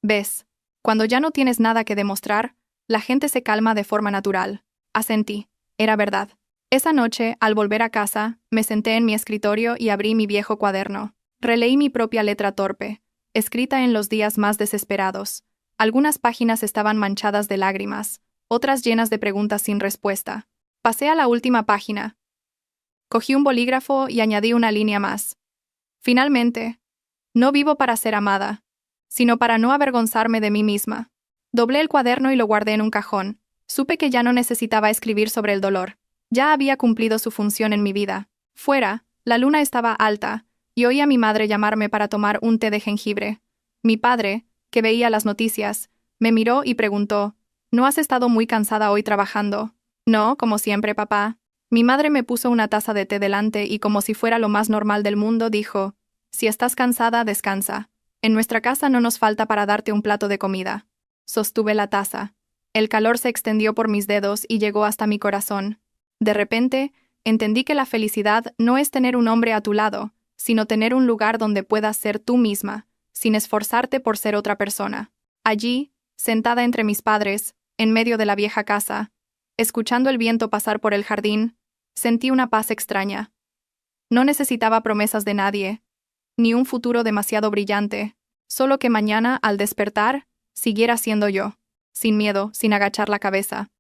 ¿Ves? Cuando ya no tienes nada que demostrar, la gente se calma de forma natural. Asentí. Era verdad. Esa noche, al volver a casa, me senté en mi escritorio y abrí mi viejo cuaderno. Releí mi propia letra torpe, escrita en los días más desesperados. Algunas páginas estaban manchadas de lágrimas, otras llenas de preguntas sin respuesta. Pasé a la última página. Cogí un bolígrafo y añadí una línea más. Finalmente, no vivo para ser amada, sino para no avergonzarme de mí misma. Doblé el cuaderno y lo guardé en un cajón. Supe que ya no necesitaba escribir sobre el dolor. Ya había cumplido su función en mi vida. Fuera, la luna estaba alta, y oí a mi madre llamarme para tomar un té de jengibre. Mi padre, que veía las noticias, me miró y preguntó, ¿no has estado muy cansada hoy trabajando? No, como siempre, papá. Mi madre me puso una taza de té delante y como si fuera lo más normal del mundo, dijo, si estás cansada, descansa. En nuestra casa no nos falta para darte un plato de comida. Sostuve la taza. El calor se extendió por mis dedos y llegó hasta mi corazón. De repente, entendí que la felicidad no es tener un hombre a tu lado, sino tener un lugar donde puedas ser tú misma, sin esforzarte por ser otra persona. Allí, sentada entre mis padres, en medio de la vieja casa, escuchando el viento pasar por el jardín, sentí una paz extraña. No necesitaba promesas de nadie, ni un futuro demasiado brillante, solo que mañana, al despertar, siguiera siendo yo, sin miedo, sin agachar la cabeza.